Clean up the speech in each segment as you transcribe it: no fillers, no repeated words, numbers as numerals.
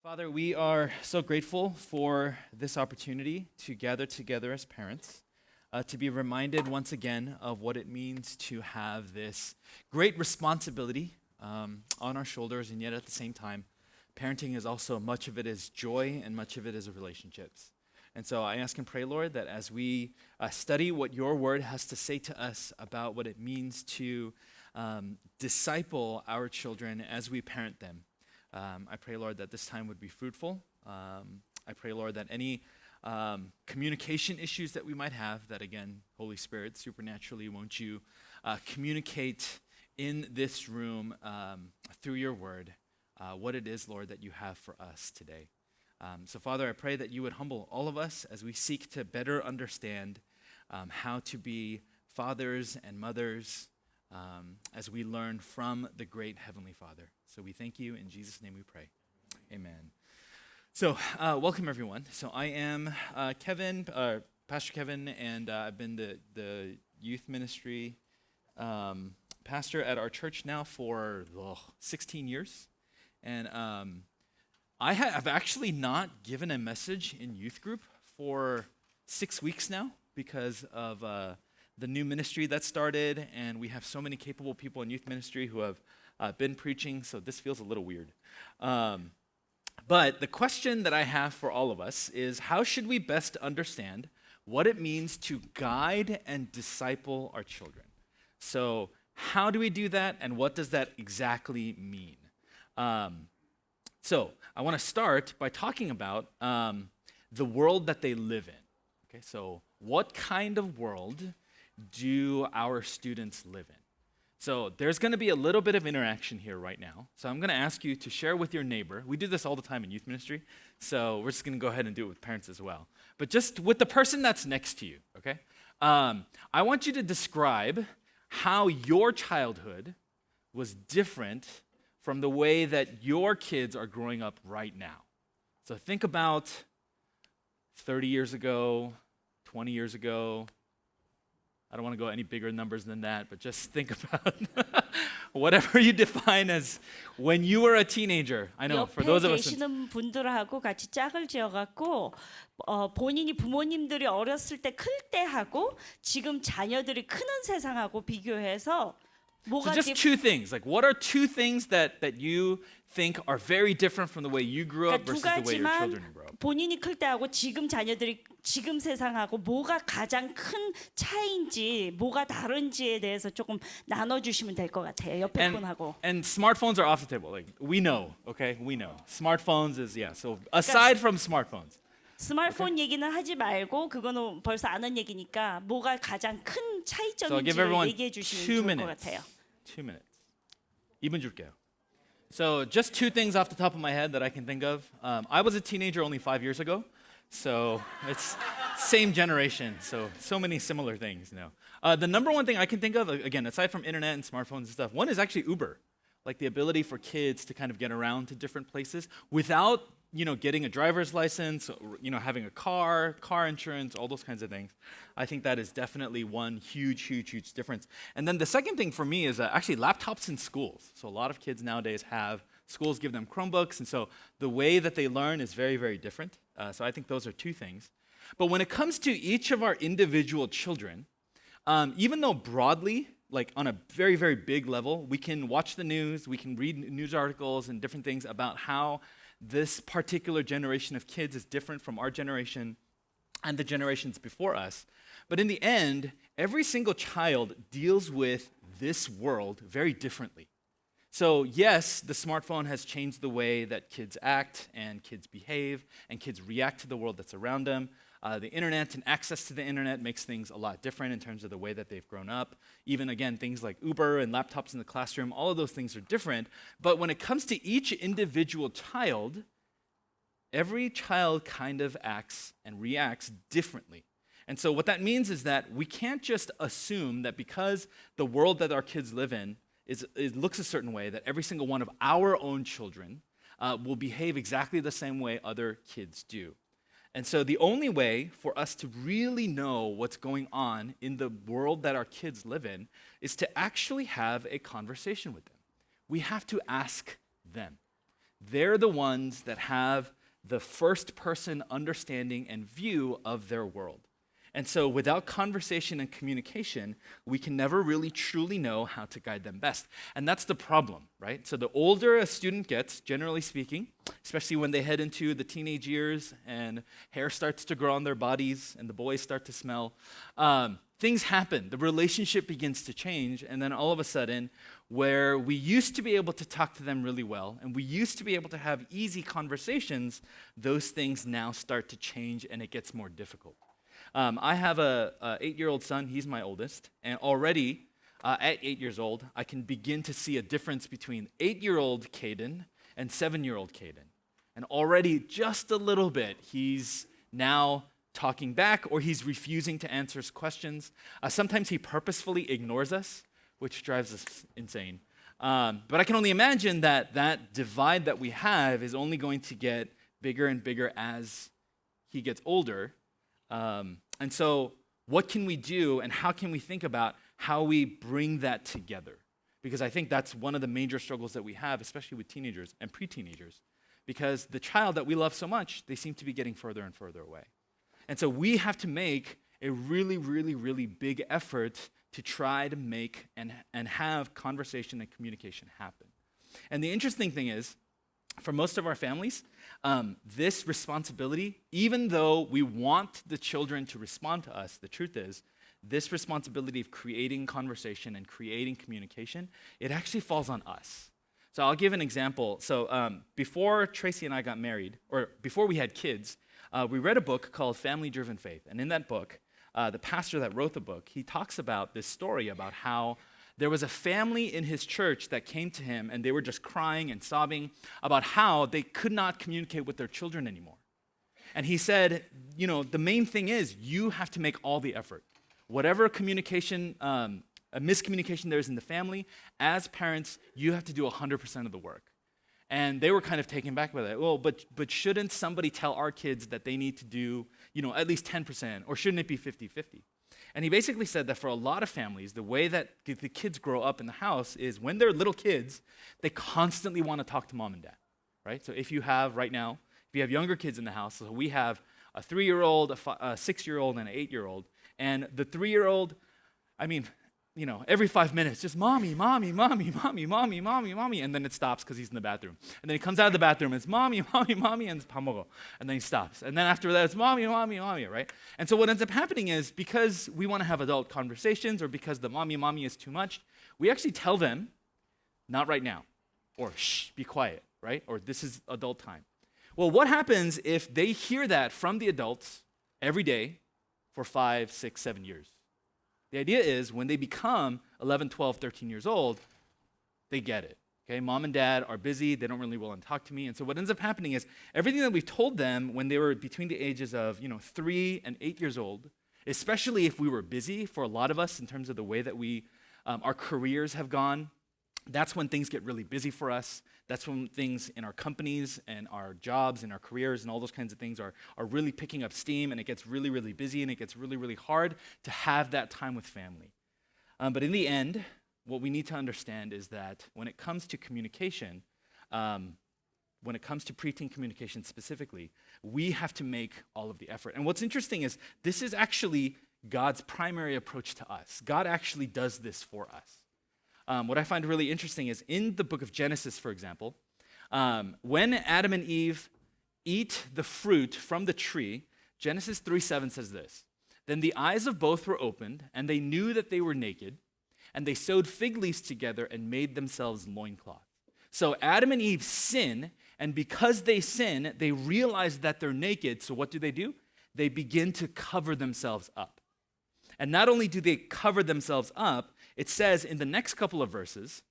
Father, we are so grateful for this opportunity to gather together as parents, to be reminded once again of what it means to have this great responsibility on our shoulders, and yet at the same time, parenting is also much of it is joy and much of it is relationships. And so I ask and pray, Lord, that as we study what your word has to say to us about what it means to disciple our children as we parent them, I pray, Lord, that this time would be fruitful. I pray, Lord, that any communication issues that we might have, that again, Holy Spirit, supernaturally, won't you communicate in this room through your word what it is, Lord, that you have for us today. So, Father, I pray that you would humble all of us as we seek to better understand how to be fathers and mothers as we learn from the great Heavenly Father. So we thank you. In Jesus' name we pray. Amen. So welcome, everyone. So I am Kevin, Pastor Kevin, and I've been the youth ministry pastor at our church now for 16 years. And I have actually not given a message in youth group for 6 weeks now because of the new ministry that started, and we have so many capable people in youth ministry who have been preaching, so this feels a little weird. But the question that I have for all of us is, how should we best understand what it means to guide and disciple our children? So how do we do that, and what does that exactly mean? So I want to start by talking about the world that they live in. Okay, so what kind of world do our students live in? So there's going to be a little bit of interaction here right now. So I'm going to ask you to share with your neighbor. We do this all the time in youth ministry, so we're just going to go ahead and do it with parents as well. But just with the person that's next to you, okay? I want you to describe how your childhood was different from the way that your kids are growing up right now. So think about 30 years ago, 20 years ago. I don't want to go any bigger numbers than that, but just think about whatever you define as when you were a teenager. I know, for 옆에 those of us. 계시는 분들하고 같이 짝을 지어갖고 본인이 부모님들이 어렸을 때 클 때 하고 지금 자녀들이 크는 세상하고 비교해서 So 뭐가 just two things. Like, what are two things that you think are very different from the way you grew up 두 versus the way your 가지만 children grew up? 본인이 클 때하고 지금 자녀들이 지금 세상하고 뭐가 가장 큰 차이인지 뭐가 다른지에 대해서 조금 나눠주시면 될 것 같아요. 옆에 분하고. And smartphones are off the table. Like, we know, okay? We know. Smartphones is, yeah. So aside from smartphones. 스마트폰 얘기는 하지 말고 그거는 벌써 아는 얘기니까 뭐가 가장 큰 So I'll give 차이점인지를 everyone 얘기해 주시면 2 좋을 것 minutes. 같아요. 2 minutes. 2분 줄게요. So just two things off the top of my head that I can think of. I was a teenager only 5 years ago, so it's same generation. So many similar things. The number one thing I can think of, again, aside from internet and smartphones and stuff, one is actually Uber, like the ability for kids to kind of get around to different places without getting a driver's license, having a car insurance, all those kinds of things. I think that is definitely one huge difference. And then the second thing for me is actually laptops in schools. So a lot of kids nowadays schools give them Chromebooks, and so the way that they learn is very, very different. So I think those are two things. But when it comes to each of our individual children, even though broadly, like on a very, very big level, we can watch the news, we can read news articles and different things about how this particular generation of kids is different from our generation and the generations before us. But in the end, every single child deals with this world very differently. So yes, the smartphone has changed the way that kids act and kids behave and kids react to the world that's around them. The internet and access to the internet makes things a lot different in terms of the way that they've grown up. Even, again, things like Uber and laptops in the classroom, all of those things are different. But when it comes to each individual child, every child kind of acts and reacts differently. And so what that means is that we can't just assume that because the world that our kids live in looks a certain way, that every single one of our own children will behave exactly the same way other kids do. And so the only way for us to really know what's going on in the world that our kids live in is to actually have a conversation with them. We have to ask them. they're the ones that have the first person understanding and view of their world. And so without conversation and communication, we can never really truly know how to guide them best. And that's the problem, right? So the older a student gets, generally speaking, especially when they head into the teenage years and hair starts to grow on their bodies and the boys start to smell, things happen. The relationship begins to change, and then all of a sudden, where we used to be able to talk to them really well and we used to be able to have easy conversations, those things now start to change and it gets more difficult. I have a 8-year-old son. He's my oldest. And already, at 8 years old, I can begin to see a difference between 8-year-old Caden and 7-year-old Caden. And already, just a little bit, he's now talking back or he's refusing to answer questions. Sometimes he purposefully ignores us, which drives us insane. But I can only imagine that that divide that we have is only going to get bigger and bigger as he gets older. And so what can we do and how can we think about how we bring that together? Because I think that's one of the major struggles that we have, especially with teenagers and pre-teenagers, because the child that we love so much, they seem to be getting further and further away. And so we have to make a really, really, really big effort to try to make and have conversation and communication happen. And the interesting thing is, for most of our families, this responsibility, even though we want the children to respond to us, the truth is, this responsibility of creating conversation and creating communication, it actually falls on us. So I'll give an example. So before Tracy and I got married, or before we had kids, we read a book called Family Driven Faith. And in that book, the pastor that wrote the book, he talks about this story about how there was a family in his church that came to him and they were just crying and sobbing about how they could not communicate with their children anymore. And he said, you know, the main thing is you have to make all the effort. Whatever communication, a miscommunication there is in the family, as parents, you have to do 100% of the work. And they were kind of taken back by that. Well, but shouldn't somebody tell our kids that they need to do, you know, at least 10%, or shouldn't it be 50-50? And he basically said that for a lot of families, the way that the kids grow up in the house is when they're little kids, they constantly want to talk to mom and dad, right? So if you have right now, if you have younger kids in the house, so we have a 3-year-old, a 6-year-old, and an 8-year-old. And the 3-year-old, I mean, you know, every 5 minutes, just mommy, mommy, mommy, mommy, mommy, mommy, mommy, and then it stops because he's in the bathroom. And then he comes out of the bathroom, and it's mommy, mommy, mommy, and it's 밥 먹어. And then he stops. And then after that, it's mommy, mommy, mommy, right? And so what ends up happening is because we want to have adult conversations or because the mommy, mommy is too much, we actually tell them, not right now, or shh, be quiet, right? Or this is adult time. Well, what happens if they hear that from the adults every day for 5, 6, 7 years? The idea is when they become 11, 12, 13 years old, they get it. Okay, mom and dad are busy. They don't really want to talk to me. And so what ends up happening is everything that we've told them when they were between the ages of 3 and 8 years old, especially if we were busy for a lot of us in terms of the way that our careers have gone, that's when things get really busy for us. That's when things in our companies and our jobs and our careers and all those kinds of things are really picking up steam, and it gets really, really busy, and it gets really, really hard to have that time with family. But in the end, what we need to understand is that when it comes to communication, when it comes to preteen communication specifically, we have to make all of the effort. And what's interesting is this is actually God's primary approach to us. God actually does this for us. What I find really interesting is in the book of Genesis, for example, when Adam and Eve eat the fruit from the tree, Genesis 3:7 says this, "Then the eyes of both were opened, and they knew that they were naked, and they sewed fig leaves together and made themselves loincloths." So Adam and Eve sin, and because they sin, they realize that they're naked, so what do? They begin to cover themselves up. And not only do they cover themselves up, it says in the next couple of verses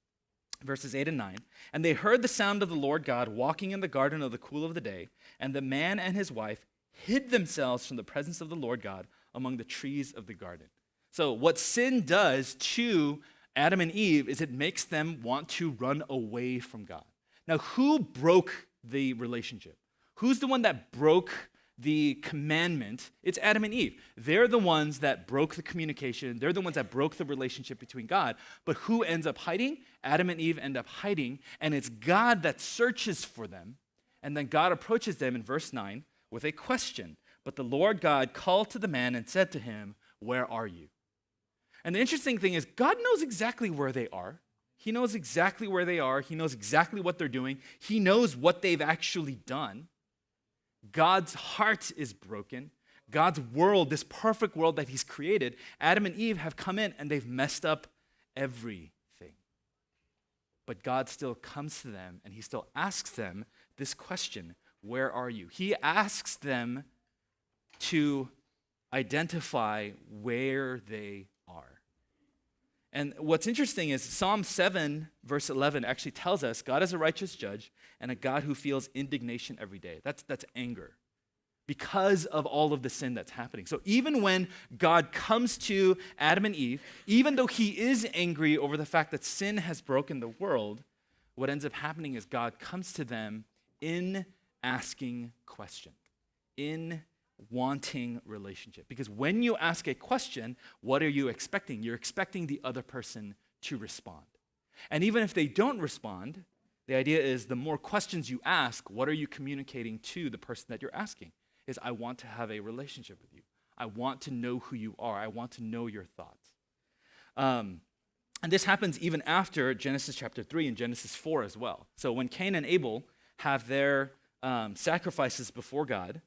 8 and 9, "And they heard the sound of the Lord God walking in the garden of the cool of the day, and the man and his wife hid themselves from the presence of the Lord God among the trees of the garden." So what sin does to Adam and Eve is it makes them want to run away from God. Now, who broke the relationship? Who's the one that broke the commandment, it's Adam and Eve. They're the ones that broke the communication. They're the ones that broke the relationship between God. But who ends up hiding? Adam and Eve end up hiding, and it's God that searches for them. And then God approaches them in verse 9 with a question. But the Lord God called to the man and said to him, "Where are you?" And the interesting thing is, God knows exactly where they are. He knows exactly where they are. He knows exactly what they're doing. He knows what they've actually done. God's heart is broken. God's world, this perfect world that he's created, Adam and Eve have come in and they've messed up everything. But God still comes to them and he still asks them this question, where are you? He asks them to identify where they are. And what's interesting is Psalm 7, verse 11 actually tells us God is a righteous judge and a God who feels indignation every day. That's anger because of all of the sin that's happening. So even when God comes to Adam and Eve, even though he is angry over the fact that sin has broken the world, what ends up happening is God comes to them in asking question, in wanting relationship. Because when you ask a question, what are you expecting? You're expecting the other person to respond. And even if they don't respond, the idea is the more questions you ask, what are you communicating to the person that you're asking? Is I want to have a relationship with you. I want to know who you are. I want to know your thoughts. And this happens even after Genesis chapter 3 and Genesis 4 as well. So when Cain and Abel have their sacrifices before God,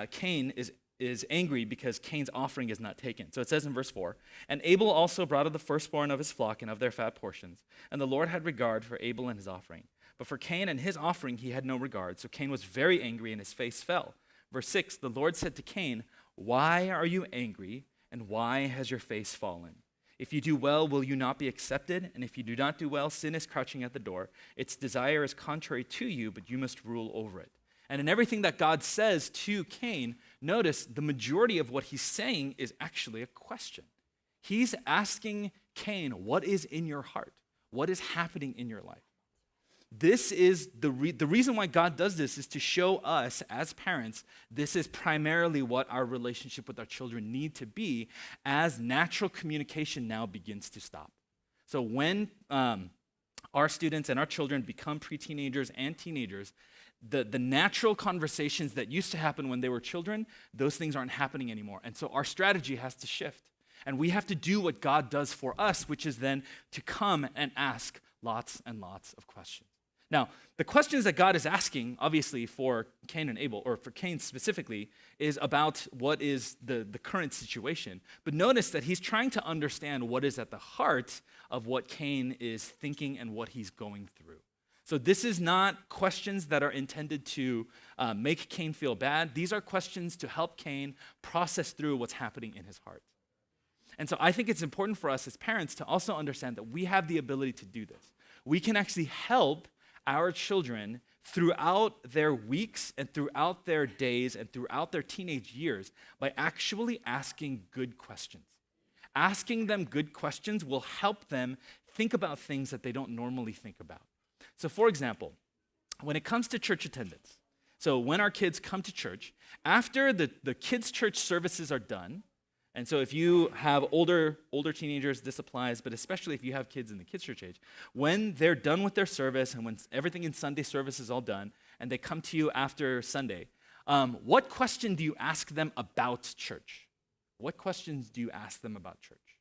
Cain is angry because Cain's offering is not taken. So it says in verse 4, "And Abel also brought of the firstborn of his flock and of their fat portions. And the Lord had regard for Abel and his offering. But for Cain and his offering he had no regard. So Cain was very angry and his face fell." Verse 6, "The Lord said to Cain, 'Why are you angry, and why has your face fallen? If you do well, will you not be accepted? And if you do not do well, sin is crouching at the door. Its desire is contrary to you, but you must rule over it.'" And in everything that God says to Cain, notice the majority of what he's saying is actually a question. He's asking Cain, what is in your heart? What is happening in your life? This is the reason why God does this is to show us as parents, this is primarily what our relationship with our children need to be as natural communication now begins to stop. So when our students and our children become pre-teenagers and teenagers, the natural conversations that used to happen when they were children, those things aren't happening anymore. And so our strategy has to shift. And we have to do what God does for us, which is then to come and ask lots and lots of questions. Now, the questions that God is asking, obviously, for Cain and Abel, or for Cain specifically, is about what is the current situation. But notice that he's trying to understand what is at the heart of what Cain is thinking and what he's going through. So this is not questions that are intended to make Cain feel bad. These are questions to help Cain process through what's happening in his heart. And so I think it's important for us as parents to also understand that we have the ability to do this. We can actually help our children throughout their weeks and throughout their days and throughout their teenage years by actually asking good questions. Asking them good questions will help them think about things that they don't normally think about. So for example, when it comes to church attendance, so when our kids come to church, after the kids' church services are done, and so if you have older teenagers, this applies, but especially if you have kids in the kids' church age, when they're done with their service and when everything in Sunday service is all done, and they come to you after Sunday, what question do you ask them about church? What questions do you ask them about church?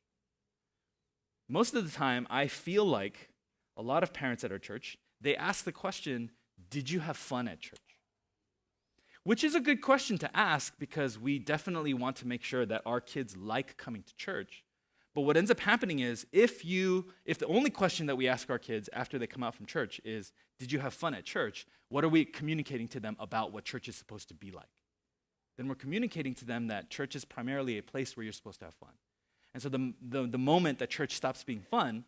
Most of the time, I feel like a lot of parents at our church, they ask the question, did you have fun at church? Which is a good question to ask because we definitely want to make sure that our kids like coming to church. But what ends up happening is if the only question that we ask our kids after they come out from church is, did you have fun at church? What are we communicating to them about what church is supposed to be like? Then we're communicating to them that church is primarily a place where you're supposed to have fun. And so the moment that church stops being fun,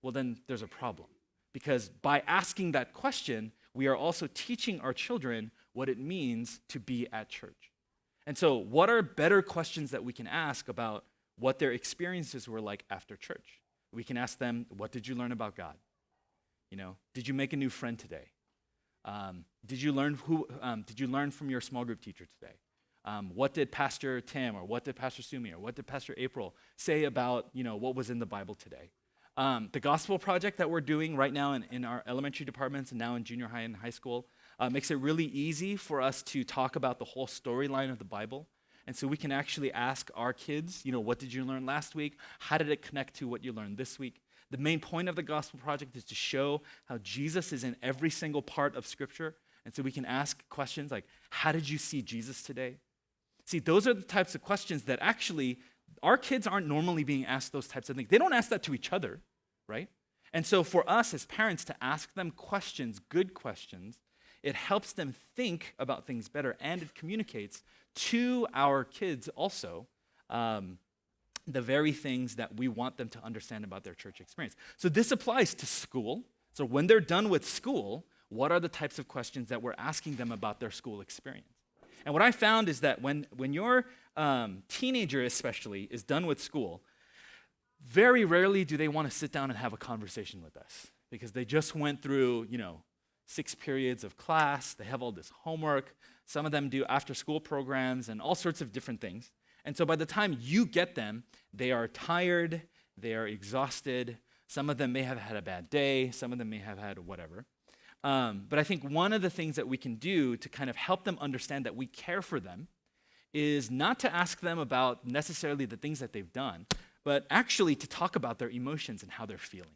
well, then there's a problem. Because by asking that question, we are also teaching our children what it means to be at church. And so what are better questions that we can ask about what their experiences were like after church? We can ask them, what did you learn about God? Did you make a new friend today? Did you learn from your small group teacher today? What did Pastor Tim or what did Pastor Sumi or what did Pastor April say about, what was in the Bible today? The Gospel Project that we're doing right now in our elementary departments and now in junior high and high school makes it really easy for us to talk about the whole storyline of the Bible. And so we can actually ask our kids, what did you learn last week? How did it connect to what you learned this week? The main point of the Gospel Project is to show how Jesus is in every single part of Scripture. And so we can ask questions like, how did you see Jesus today? See, those are the types of questions that actually our kids aren't normally being asked those types of things. They don't ask that to each other, right? And so for us as parents to ask them questions, good questions, it helps them think about things better, and it communicates to our kids also the very things that we want them to understand about their church experience. So this applies to school. So when they're done with school, what are the types of questions that we're asking them about their school experience? And what I found is that when your teenager especially is done with school, very rarely do they want to sit down and have a conversation with us because they just went through, 6 periods of class. They have all this homework. Some of them do after-school programs and all sorts of different things. And so by the time you get them, they are tired, they are exhausted. Some of them may have had a bad day. Some of them may have had whatever. But I think one of the things that we can do to kind of help them understand that we care for them is not to ask them about necessarily the things that they've done, but actually to talk about their emotions and how they're feeling.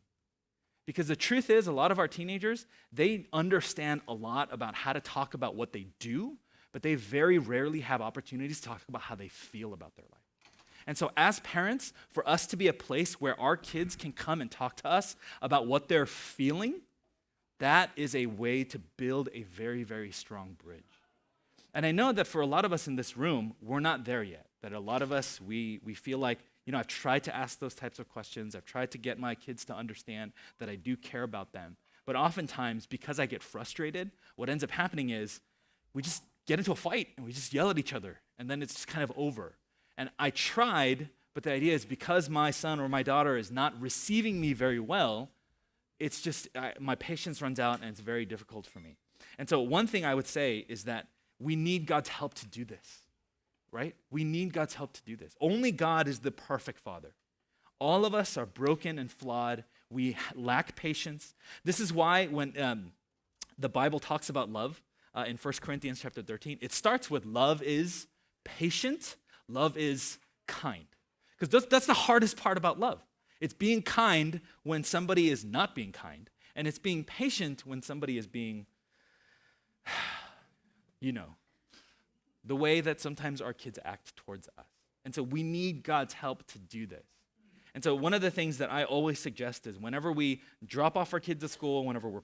Because the truth is, a lot of our teenagers, they understand a lot about how to talk about what they do, but they very rarely have opportunities to talk about how they feel about their life. And so as parents, for us to be a place where our kids can come and talk to us about what they're feeling, that is a way to build a very, very strong bridge. And I know that for a lot of us in this room, we're not there yet. That a lot of us, we feel like, I've tried to ask those types of questions. I've tried to get my kids to understand that I do care about them. But oftentimes, because I get frustrated, what ends up happening is we just get into a fight and we just yell at each other. And then it's just kind of over. And I tried, but the idea is because my son or my daughter is not receiving me very well, it's just my patience runs out and it's very difficult for me. And so one thing I would say is that we need God's help to do this, right? We need God's help to do this. Only God is the perfect father. All of us are broken and flawed. We lack patience. This is why when the Bible talks about love in 1 Corinthians chapter 13, it starts with love is patient, love is kind. Because that's the hardest part about love. It's being kind when somebody is not being kind, and it's being patient when somebody is being, the way that sometimes our kids act towards us. And so we need God's help to do this. And so one of the things that I always suggest is whenever we drop off our kids at school, whenever they're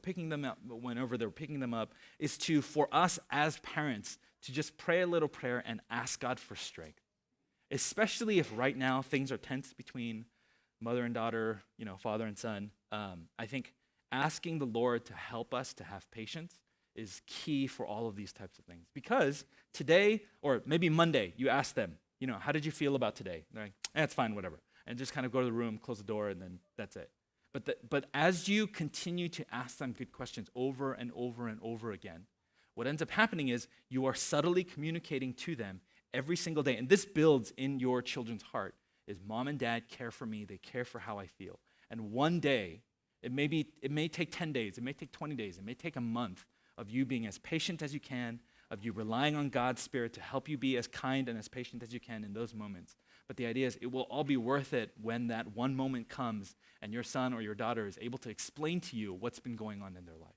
picking them up, is for us as parents to just pray a little prayer and ask God for strength. Especially if right now things are tense between mother and daughter, father and son. I think asking the Lord to help us to have patience is key for all of these types of things. Because today, or maybe Monday, you ask them, how did you feel about today? They're like, it's fine, whatever. And just kind of go to the room, close the door, and then that's it. But as you continue to ask them good questions over and over and over again, what ends up happening is you are subtly communicating to them every single day. And this builds in your children's heart is mom and dad care for me, they care for how I feel. And one day, it may take 10 days, it may take 20 days, it may take a month of you being as patient as you can, of you relying on God's Spirit to help you be as kind and as patient as you can in those moments. But the idea is it will all be worth it when that one moment comes and your son or your daughter is able to explain to you what's been going on in their life.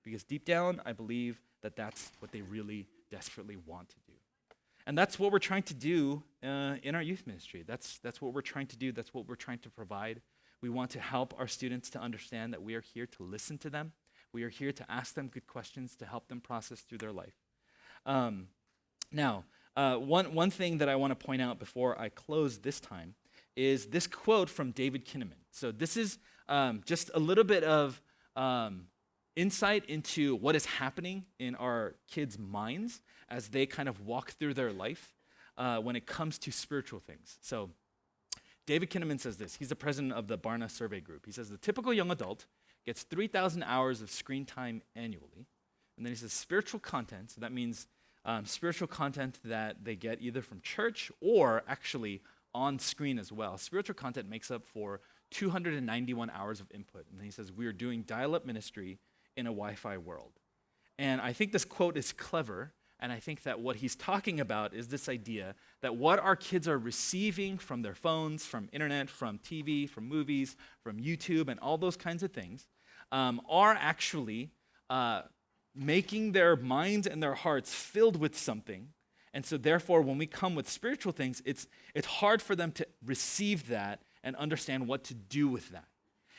Because deep down, I believe that that's what they really desperately want to do. And that's what we're trying to do in our youth ministry. That's what we're trying to do. That's what we're trying to provide. We want to help our students to understand that we are here to listen to them. We are here to ask them good questions to help them process through their life. Now, one thing that I want to point out before I close this time is this quote from David Kinnaman. So this is just a little bit of insight into what is happening in our kids' minds as they kind of walk through their life when it comes to spiritual things. So David Kinnaman says this. He's the president of the Barna Survey Group. He says the typical young adult gets 3,000 hours of screen time annually. And then he says spiritual content, so that means spiritual content that they get either from church or actually on screen as well. Spiritual content makes up for 291 hours of input. And he says, we are doing dial-up ministry in a Wi-Fi world. And I think this quote is clever. And I think that what he's talking about is this idea that what our kids are receiving from their phones, from internet, from TV, from movies, from YouTube, and all those kinds of things are actually making their minds and their hearts filled with something. And so therefore, when we come with spiritual things, it's hard for them to receive that and understand what to do with that.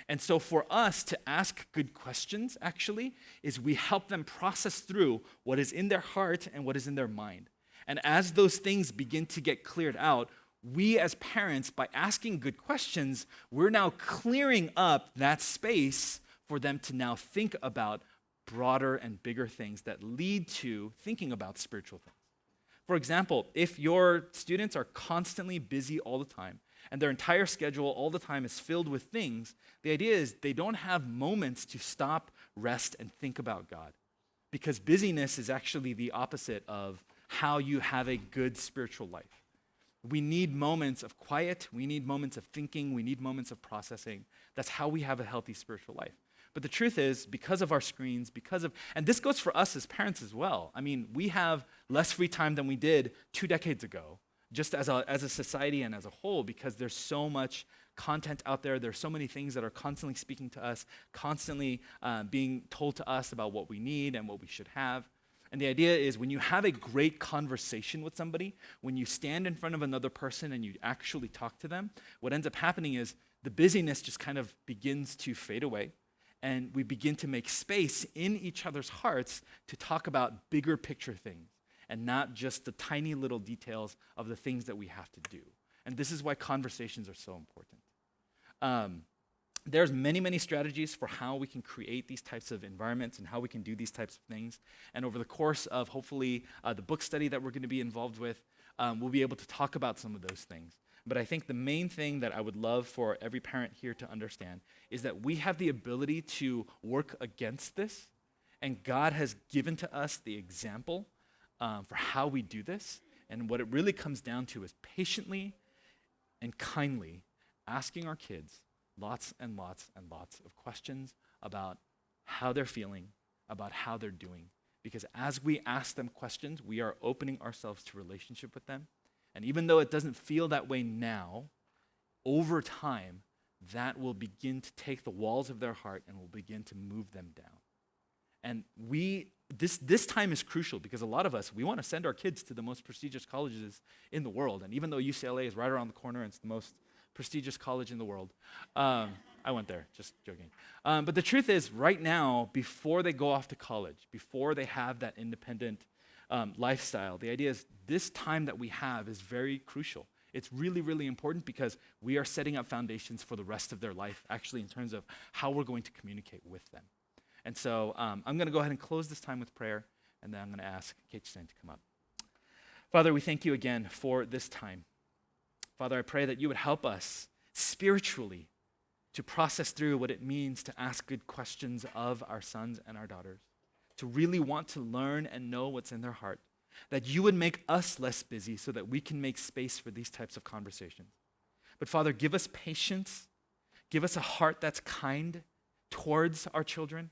And so for us to ask good questions, actually, is we help them process through what is in their heart and what is in their mind. And as those things begin to get cleared out, we as parents, by asking good questions, we're now clearing up that space for them to now think about broader and bigger things that lead to thinking about spiritual things. For example, if your students are constantly busy all the time, and their entire schedule all the time is filled with things, the idea is they don't have moments to stop, rest, and think about God. Because busyness is actually the opposite of how you have a good spiritual life. We need moments of quiet, we need moments of thinking, we need moments of processing. That's how we have a healthy spiritual life. But the truth is, because of our screens, and this goes for us as parents as well. I mean, we have less free time than we did 2 decades ago, just as a society and as a whole, because there's so much content out there. There's so many things that are constantly speaking to us, constantly being told to us about what we need and what we should have. And the idea is when you have a great conversation with somebody, when you stand in front of another person and you actually talk to them, what ends up happening is the busyness just kind of begins to fade away. And we begin to make space in each other's hearts to talk about bigger picture things and not just the tiny little details of the things that we have to do. And this is why conversations are so important. There's many strategies for how we can create these types of environments and how we can do these types of things. And over the course of hopefully the book study that we're going to be involved with, we'll be able to talk about some of those things. But I think the main thing that I would love for every parent here to understand is that we have the ability to work against this, and God has given to us the example for how we do this. And what it really comes down to is patiently and kindly asking our kids lots and lots and lots of questions about how they're feeling, about how they're doing. Because as we ask them questions, we are opening ourselves to relationship with them. And even though it doesn't feel that way now, over time, that will begin to take the walls of their heart and will begin to move them down. And this time is crucial because a lot of us, we want to send our kids to the most prestigious colleges in the world. And even though UCLA is right around the corner and it's the most prestigious college in the world, I went there, just joking. But the truth is, right now, before they go off to college, before they have that independent lifestyle, the idea is this time that we have is very crucial. It's really, really important because we are setting up foundations for the rest of their life, actually, in terms of how we're going to communicate with them. And so I'm going to go ahead and close this time with prayer, and then I'm going to ask Kate Stein to come up. Father, we thank you again for this time. Father, I pray that you would help us spiritually to process through what it means to ask good questions of our sons and our daughters, to really want to learn and know what's in their heart, that you would make us less busy so that we can make space for these types of conversations. But Father, give us patience. Give us a heart that's kind towards our children.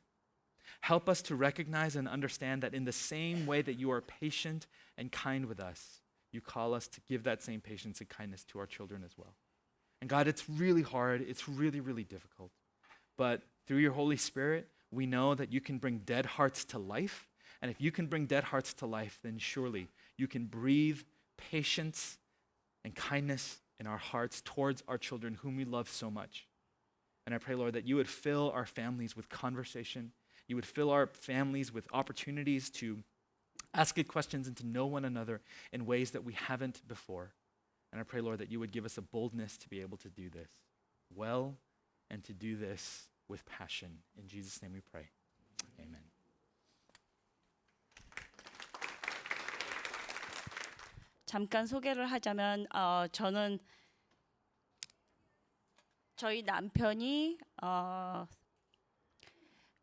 Help us to recognize and understand that in the same way that you are patient and kind with us, you call us to give that same patience and kindness to our children as well. And God, it's really hard. It's really, really difficult. But through your Holy Spirit, we know that you can bring dead hearts to life. And if you can bring dead hearts to life, then surely you can breathe patience and kindness in our hearts towards our children whom we love so much. And I pray, Lord, that you would fill our families with conversation. You would fill our families with opportunities to ask good questions and to know one another in ways that we haven't before. And I pray, Lord, that you would give us a boldness to be able to do this well and to do this with passion. In Jesus' name we pray. Amen. 잠깐 소개를 하자면 저는 저희 남편이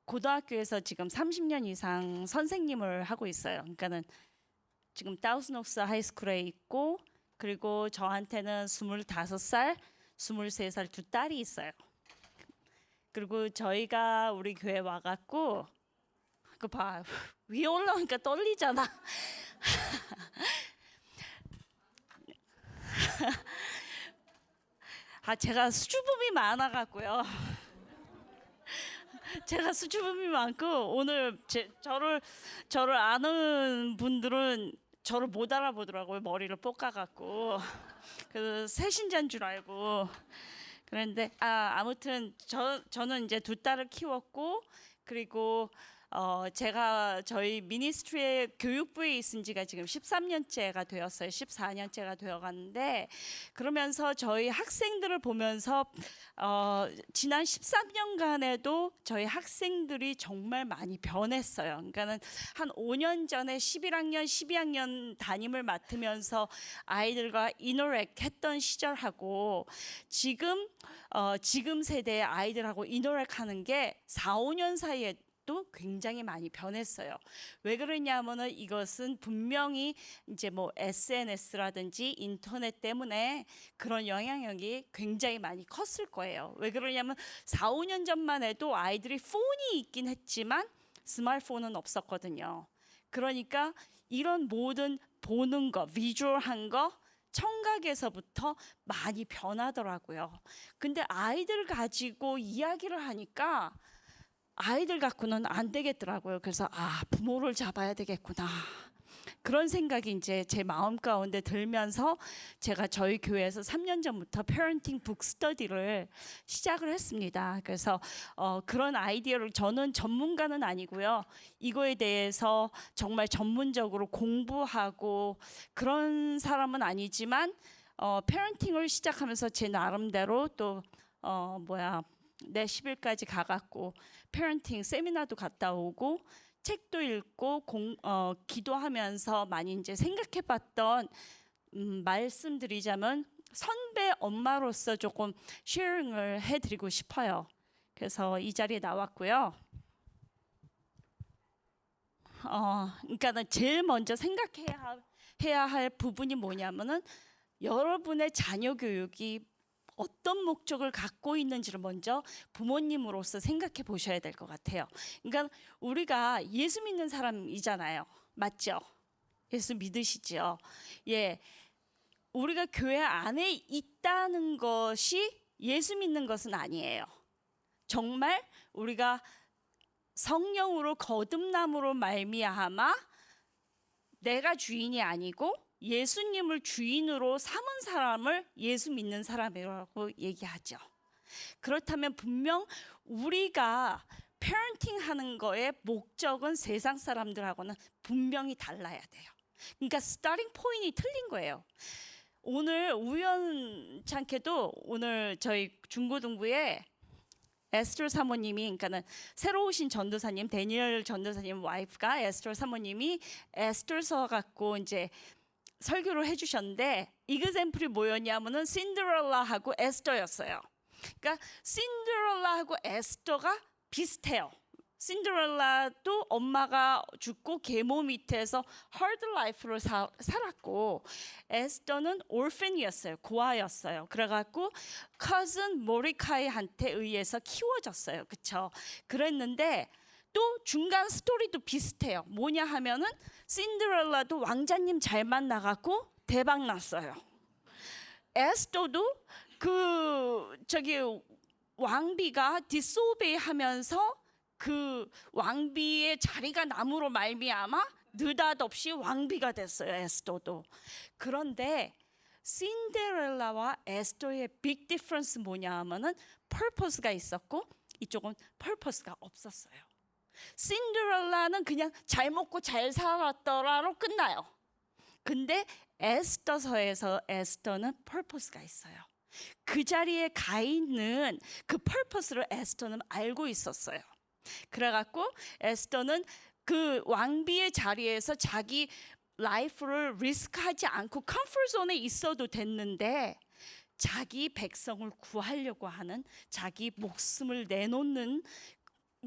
고등학교에서 지금 30년 이상 선생님을 하고 있어요. 그러니까는 지금 다우스녹스 하이스쿨에 있고 그리고 저한테는 25살, 23살 두 딸이 있어요. 그리고 저희가 우리 교회 와갖고 그 봐, 위에 올라오니까 떨리잖아. 제가 수줍음이 많아갖고요. 제가 수줍음이 많고 오늘 저를 아는 분들은 저를 못 알아보더라고요. 머리를 볶아갖고 그래서 새신자인 줄 알고 그런데 아무튼 저는 이제 두 딸을 키웠고 그리고 제가 저희 미니스트리의 교육부에 있은 지가 지금 13년째가 되었어요. 14년째가 되어갔는데 그러면서 저희 학생들을 보면서 지난 13년간에도 저희 학생들이 정말 많이 변했어요. 그러니까는 한 5년 전에 11학년, 12학년 담임을 맡으면서 아이들과 이노렉 했던 시절하고 지금 세대의 아이들하고 이노렉 하는 게 4, 5년 사이에 또 굉장히 많이 변했어요. 왜 그러냐면은 이것은 분명히 이제 뭐 SNS라든지 인터넷 때문에 그런 영향력이 굉장히 많이 컸을 거예요. 왜 그러냐면 4, 5년 전만 해도 아이들이 폰이 있긴 했지만 스마트폰은 없었거든요. 그러니까 이런 모든 보는 거, 비주얼한 거 청각에서부터 많이 변하더라고요. 근데 아이들 가지고 이야기를 하니까 아이들 갖고는 안 되겠더라고요. 그래서 부모를 잡아야 되겠구나. 그런 생각이 이제 제 마음 가운데 들면서 제가 저희 교회에서 3년 전부터 페런팅 북 스터디를 시작을 했습니다. 그래서 그런 아이디어를 저는 전문가는 아니고요. 이거에 대해서 정말 전문적으로 공부하고 그런 사람은 아니지만 페런팅을 시작하면서 제 나름대로 또 내 10일까지 가갖고 페런팅 세미나도 갔다 오고 책도 읽고 기도하면서 많이 이제 생각해봤던 말씀드리자면 선배 엄마로서 조금 쉐어링을 해드리고 싶어요. 그래서 이 자리에 나왔고요. 그러니까는 제일 먼저 생각해야 할 부분이 뭐냐면은 여러분의 자녀 교육이 어떤 목적을 갖고 있는지를 먼저 부모님으로서 생각해 보셔야 될 것 같아요. 그러니까 우리가 예수 믿는 사람이잖아요. 맞죠? 예수 믿으시죠? 예. 우리가 교회 안에 있다는 것이 예수 믿는 것은 아니에요. 정말 우리가 성령으로 거듭남으로 말미암아 내가 주인이 아니고 예수님을 주인으로 삼은 사람을 예수 믿는 사람이라고 얘기하죠. 그렇다면 분명 우리가 페런팅 하는 거의 목적은 세상 사람들하고는 분명히 달라야 돼요. 그러니까 스타팅 포인트이 틀린 거예요. 오늘 우연찮게도 오늘 저희 중고등부에 에스터 사모님이 그러니까는 새로 오신 전도사님 데니엘 전도사님 와이프가 에스터 사모님이 에스터서 갖고 이제 설교를 해주셨는데 이그샘플이 뭐였냐면은 신데렐라하고 에스더였어요. 그러니까 신데렐라하고 에스더가 비슷해요. 신데렐라도 엄마가 죽고 계모 밑에서 hard life를 살았고 에스더는 orphan이었어요. 고아였어요. 그래갖고 cousin 모리카이한테 의해서 키워졌어요. 그렇죠? 그랬는데 또 중간 스토리도 비슷해요. 뭐냐 하면은 신데렐라도 왕자님 잘 만나갖고 대박 났어요. 에스더도 왕비가 디소베이 하면서 그 왕비의 자리가 남으로 말미암아 느닷없이 왕비가 됐어요. 에스더도. 그런데 신데렐라와 에스더의 빅 디퍼런스 뭐냐 하면은 퍼포스가 있었고 이쪽은 퍼포스가 없었어요. 신데렐라는 그냥 잘 먹고 잘 살았더라로 끝나요. 근데 에스더서에서 에스더는 퍼포스가 있어요. 그 자리에 가 있는 그 퍼포스를 에스더는 알고 있었어요. 그래갖고 에스더는 그 왕비의 자리에서 자기 라이프를 리스크하지 않고 컴포트 존에 있어도 됐는데 자기 백성을 구하려고 하는 자기 목숨을 내놓는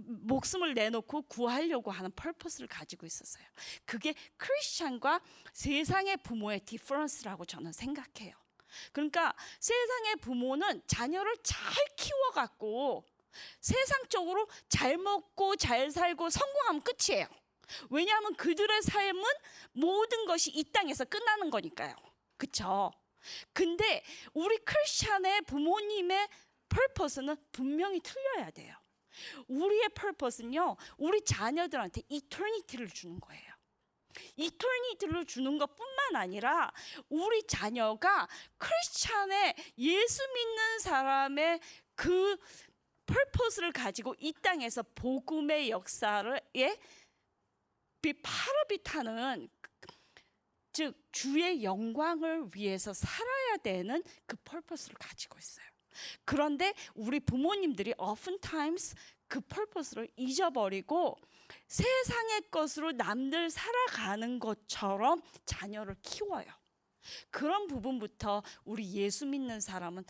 목숨을 내놓고 구하려고 하는 펄퍼스를 가지고 있었어요. 그게 크리스찬과 세상의 부모의 디퍼런스라고 저는 생각해요. 그러니까 세상의 부모는 자녀를 잘 키워갖고 세상적으로 잘 먹고 잘 살고 성공하면 끝이에요. 왜냐하면 그들의 삶은 모든 것이 이 땅에서 끝나는 거니까요. 그렇죠? 근데 우리 크리스찬의 부모님의 purpose는 분명히 틀려야 돼요. 우리의 purpose는요, 우리 자녀들한테 이터니티를 주는 거예요. 이터니티를 주는 것뿐만 아니라 우리 자녀가 크리스찬의 예수 믿는 사람의 그 purpose를 가지고 이 땅에서 복음의 역사를 파라빗하는, 즉 주의 영광을 위해서 살아야 되는 그 purpose를 가지고 있어요. 그런데 우리 부모님들이 oftentimes 그 purpose를 잊어버리고 세상의 것으로 남들 살아가는 것처럼 자녀를 키워요. 그런 부분부터 우리 예수 믿는 사람은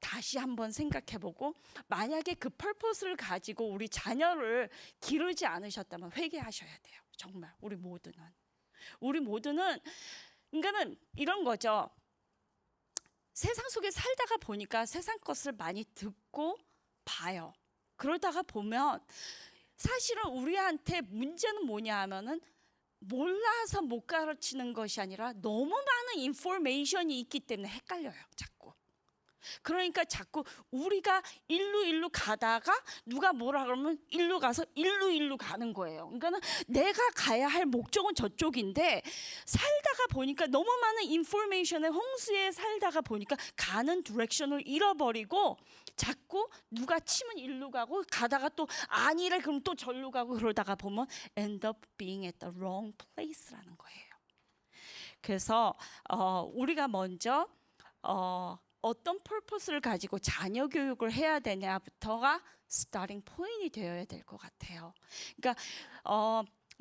다시 한번 생각해보고, 만약에 그 purpose를 가지고 우리 자녀를 기르지 않으셨다면 회개하셔야 돼요. 정말 우리 모두는 그러니까는 이런 거죠. 세상 속에 살다가 보니까 세상 것을 많이 듣고 봐요. 그러다가 보면 사실은 우리한테 문제는 뭐냐 하면은 몰라서 못 가르치는 것이 아니라 너무 많은 인포메이션이 있기 때문에 헷갈려요. 자꾸. 그러니까 자꾸 우리가 일로 가다가 누가 뭐라 그러면 일로 가서 일로 가는 거예요. 그러니까 내가 가야 할 목적은 저쪽인데 살다가 보니까 너무 많은 인포메이션에 홍수에 살다가 보니까 가는 디렉션을 잃어버리고 자꾸 누가 치면 일로 가고 가다가 또 아니래 그럼 또 절로 가고 그러다가 보면 end up being at the wrong place라는 거예요. 그래서 우리가 먼저 어떤 purpose를 가지고 자녀 교육을 해야 되냐부터가 starting point이 되어야 될 것 같아요. 그러니까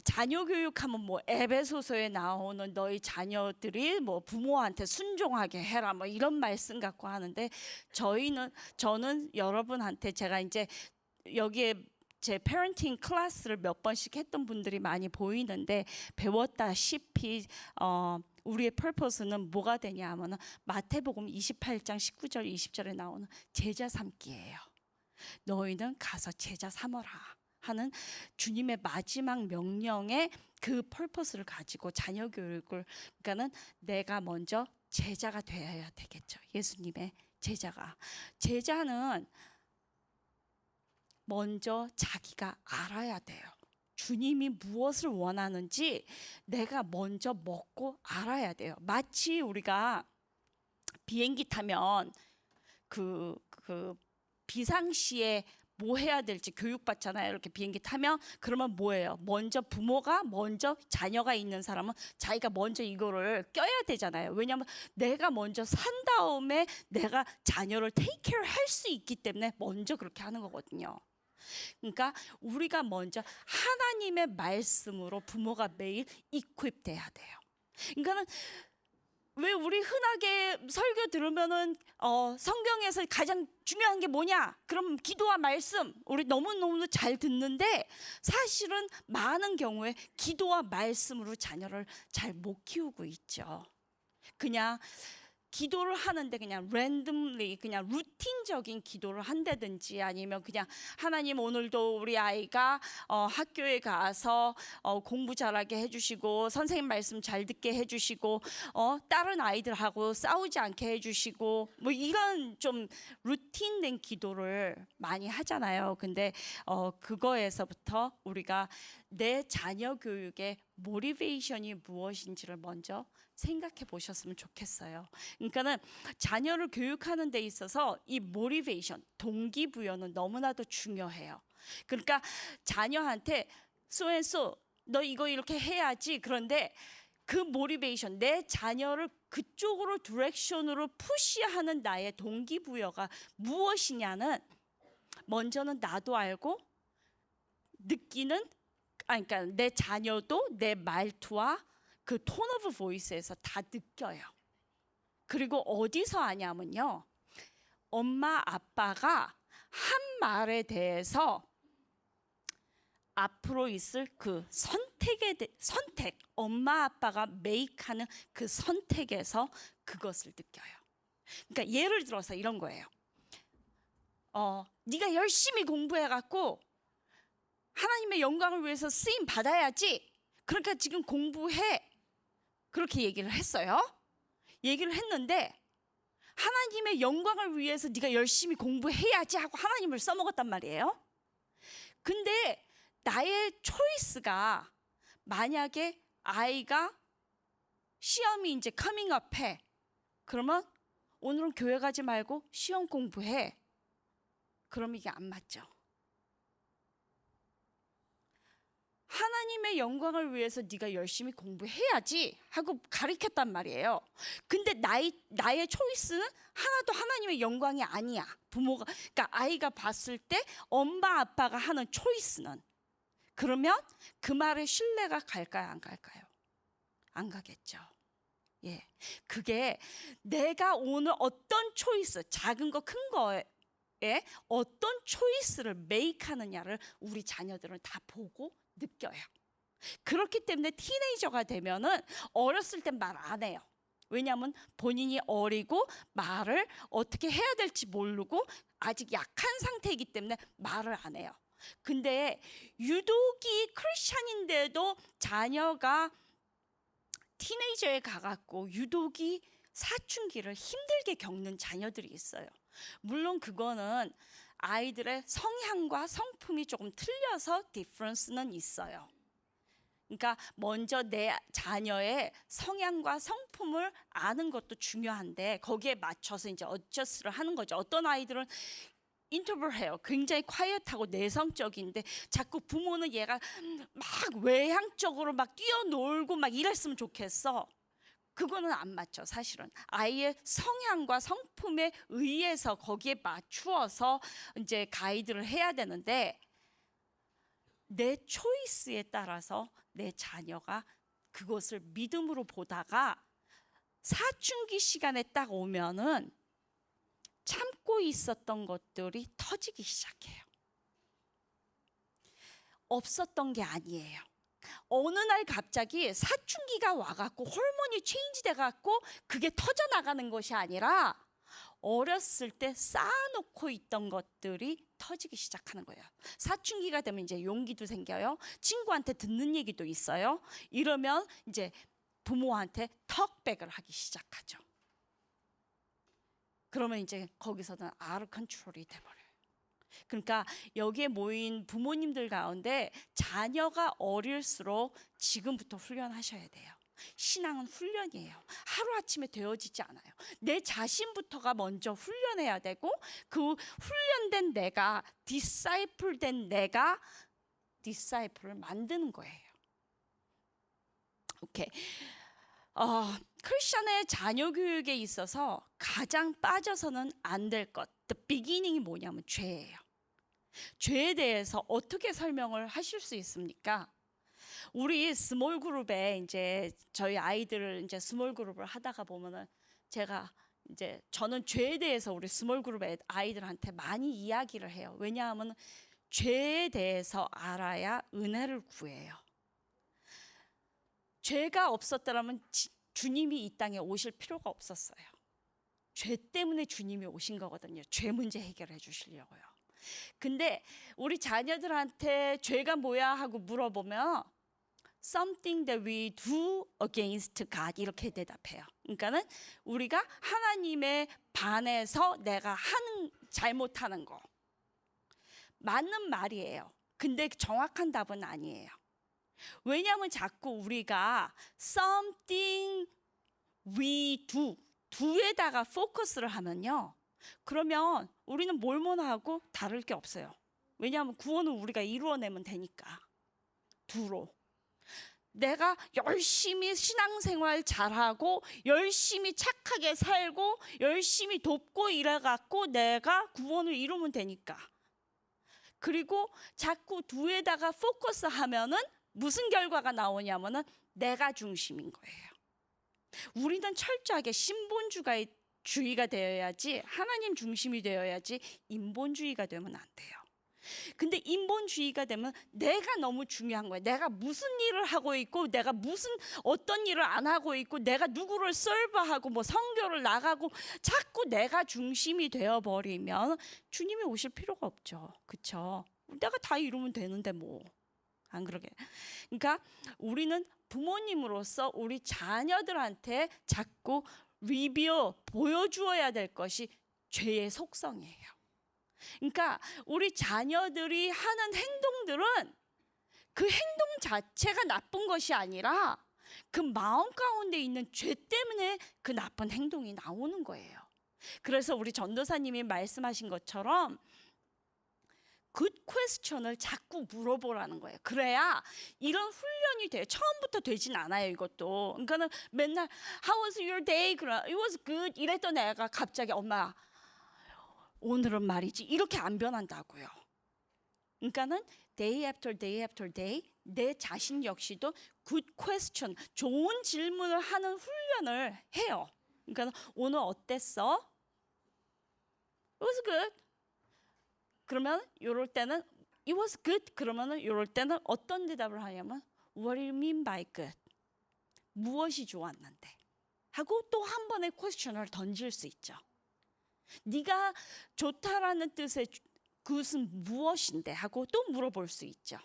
자녀 교육하면 뭐 에베소서에 나오는 너희 자녀들이 뭐 부모한테 순종하게 해라 뭐 이런 말씀 갖고 하는데, 저는 여러분한테 제가 이제 여기에 제 페런팅 클래스를 몇 번씩 했던 분들이 많이 보이는데 배웠다시피 우리의 purpose는 뭐가 되냐 하면은 마태복음 28장 19절 20절에 나오는 제자 삼기예요. 너희는 가서 제자 삼어라 하는 주님의 마지막 명령의 그 purpose를 가지고 자녀 교육을, 그러니까는 내가 먼저 제자가 되어야 되겠죠. 예수님의 제자는 먼저 자기가 알아야 돼요. 주님이 무엇을 원하는지 내가 먼저 먹고 알아야 돼요. 마치 우리가 비행기 타면 그 비상시에 뭐 해야 될지 교육받잖아요. 이렇게 비행기 타면 그러면 뭐예요? 먼저 자녀가 있는 사람은 자기가 먼저 이거를 껴야 되잖아요. 왜냐하면 내가 먼저 산 다음에 내가 자녀를 take care 할 수 있기 때문에 먼저 그렇게 하는 거거든요. 그러니까 우리가 먼저 하나님의 말씀으로 부모가 매일 equip 돼야 돼요. 그러니까는 왜 우리 흔하게 설교 들으면은 성경에서 가장 중요한 게 뭐냐? 그럼 기도와 말씀 우리 너무너무 잘 듣는데 사실은 많은 경우에 기도와 말씀으로 자녀를 잘 못 키우고 있죠. 그냥 기도를 하는데 그냥 randomly 그냥 루틴적인 기도를 한다든지 아니면 그냥 하나님 오늘도 우리 아이가 학교에 가서 공부 잘하게 해주시고 선생님 말씀 잘 듣게 해주시고 다른 아이들하고 싸우지 않게 해주시고 뭐 이런 좀 루틴된 기도를 많이 하잖아요. 근데 그거에서부터 우리가 내 자녀 교육의 모티베이션이 무엇인지를 먼저 생각해 보셨으면 좋겠어요. 그러니까는 자녀를 교육하는 데 있어서 이 모티베이션, 동기부여는 너무나도 중요해요. 그러니까 자녀한테 so and so 너 이거 이렇게 해야지. 그런데 그 모티베이션, 내 자녀를 그쪽으로 디렉션으로 푸시하는 나의 동기부여가 무엇이냐는 먼저는 나도 알고 느끼는, 그러니까 내 자녀도 내 말투와 그 톤 오브 보이스에서 다 느껴요. 그리고 어디서 아냐면요, 엄마 아빠가 한 말에 대해서 앞으로 있을 그 선택, 엄마 아빠가 메이크하는 그 선택에서 그것을 느껴요. 그러니까 예를 들어서 이런 거예요. 네가 열심히 공부해갖고 하나님의 영광을 위해서 쓰임 받아야지. 그러니까 지금 공부해. 그렇게 얘기를 했어요. 얘기를 했는데 하나님의 영광을 위해서 네가 열심히 공부해야지 하고 하나님을 써먹었단 말이에요. 근데 나의 초이스가 만약에 아이가 시험이 이제 커밍업해. 그러면 오늘은 교회 가지 말고 시험 공부해. 그럼 이게 안 맞죠. 하나님의 영광을 위해서 네가 열심히 공부해야지 하고 가르쳤단 말이에요. 근데 나의 초이스는 하나도 하나님의 영광이 아니야. 부모가, 그러니까 아이가 봤을 때 엄마 아빠가 하는 초이스는, 그러면 그 말에 신뢰가 갈까요, 안 갈까요? 안 가겠죠. 예, 그게 내가 오늘 어떤 초이스, 작은 거 큰 거에 어떤 초이스를 메이크하느냐를 우리 자녀들은 다 보고 느껴요. 그렇기 때문에 티네이저가 되면은 어렸을 땐 말 안 해요. 왜냐하면 본인이 어리고 말을 어떻게 해야 될지 모르고 아직 약한 상태이기 때문에 말을 안 해요. 근데 유독이 크리스찬인데도 자녀가 티네이저에 가갖고 유독이 사춘기를 힘들게 겪는 자녀들이 있어요. 물론 그거는 아이들의 성향과 성품이 조금 틀려서 디퍼런스는 있어요. 그러니까 먼저 내 자녀의 성향과 성품을 아는 것도 중요한데 거기에 맞춰서 이제 어저스를 하는 거죠. 어떤 아이들은 인트로버트해요. 굉장히 콰이엇하고 내성적인데 자꾸 부모는 얘가 막 외향적으로 막 뛰어놀고 막 이랬으면 좋겠어. 그거는 안 맞죠. 사실은 아이의 성향과 성품에 의해서 거기에 맞추어서 이제 가이드를 해야 되는데 내 초이스에 따라서 내 자녀가 그것을 믿음으로 보다가 사춘기 시간에 딱 오면은 참고 있었던 것들이 터지기 시작해요. 없었던 게 아니에요. 어느 날 갑자기 사춘기가 와갖고 호르몬이 체인지 돼갖고 그게 터져나가는 것이 아니라 어렸을 때 쌓아놓고 있던 것들이 터지기 시작하는 거예요. 사춘기가 되면 이제 용기도 생겨요. 친구한테 듣는 얘기도 있어요. 이러면 이제 부모한테 턱백을 하기 시작하죠. 그러면 이제 거기서는 아웃 오브 컨트롤이 돼버려요. 그러니까 여기에 모인 부모님들 가운데 자녀가 어릴수록 지금부터 훈련하셔야 돼요. 신앙은 훈련이에요. 하루아침에 되어지지 않아요. 내 자신부터가 먼저 훈련해야 되고 그 훈련된 내가, 디사이플된 내가 디사이플을 만드는 거예요. 오케이. 크리스천의 자녀 교육에 있어서 가장 빠져서는 안 될 것, the beginning이 뭐냐면 죄예요. 죄에 대해서 어떻게 설명을 하실 수 있습니까? 우리 스몰 그룹에 이제 저희 아이들을 이제 스몰 그룹을 하다가 보면은 저는 죄에 대해서 우리 스몰 그룹의 아이들한테 많이 이야기를 해요. 왜냐하면 죄에 대해서 알아야 은혜를 구해요. 죄가 없었더라면 주님이 이 땅에 오실 필요가 없었어요. 죄 때문에 주님이 오신 거거든요. 죄 문제 해결해 주시려고요. 근데 우리 자녀들한테 죄가 뭐야 하고 물어보면 something that we do against God 이렇게 대답해요. 그러니까는 우리가 하나님의 반해서 내가 잘못하는 거. 맞는 말이에요. 근데 정확한 답은 아니에요. 왜냐하면 자꾸 우리가 something we do에다가 포커스를 하면요. 그러면 우리는 뭘만 하고 다를 게 없어요. 왜냐하면 구원은 우리가 이루어내면 되니까. do로. 내가 열심히 신앙생활 잘하고 열심히 착하게 살고 열심히 돕고 이래갖고 내가 구원을 이루면 되니까. 그리고 자꾸 do에다가 포커스 하면은 무슨 결과가 나오냐면은 내가 중심인 거예요. 우리는 철저하게 신본주의가 되어야지 하나님 중심이 되어야지 인본주의가 되면 안 돼요. 근데 인본주의가 되면 내가 너무 중요한 거야. 내가 무슨 일을 하고 있고, 내가 무슨 어떤 일을 안 하고 있고, 내가 누구를 설바하고 뭐 선교를 나가고 자꾸 내가 중심이 되어 버리면 주님이 오실 필요가 없죠. 그렇죠? 내가 다 이루면 되는데 뭐. 안 그러게. 그러니까 우리는 부모님으로서 우리 자녀들한테 자꾸 보여주어야 될 것이 죄의 속성이에요. 그러니까 우리 자녀들이 하는 행동들은 그 행동 자체가 나쁜 것이 아니라 그 마음 가운데 있는 죄 때문에 그 나쁜 행동이 나오는 거예요. 그래서 우리 전도사님이 말씀하신 것처럼 굿 퀘스천을 자꾸 물어보라는 거예요. 그래야 이런 훈련이 돼요. 처음부터 되진 않아요, 이것도. 그러니까는 맨날 How was your day? It was good. 이랬던 애가 갑자기 엄마 오늘은 말이지 이렇게 안 변한다고요. 그러니까는 day after day after day 내 자신 역시도 good question, 좋은 질문을 하는 훈련을 해요. 그러니까 오늘 어땠어? It was good. 그러면 이럴 때는 it was good. 그러면은 이럴 때는 어떤 대답을 하냐면 what do you mean by good? 무엇이 좋았는데? 하고 또 한 번의 퀘스천을 던질 수 있죠. 네가 좋다라는 뜻의 그것은 무엇인데? 하고 또 물어볼 수 있죠.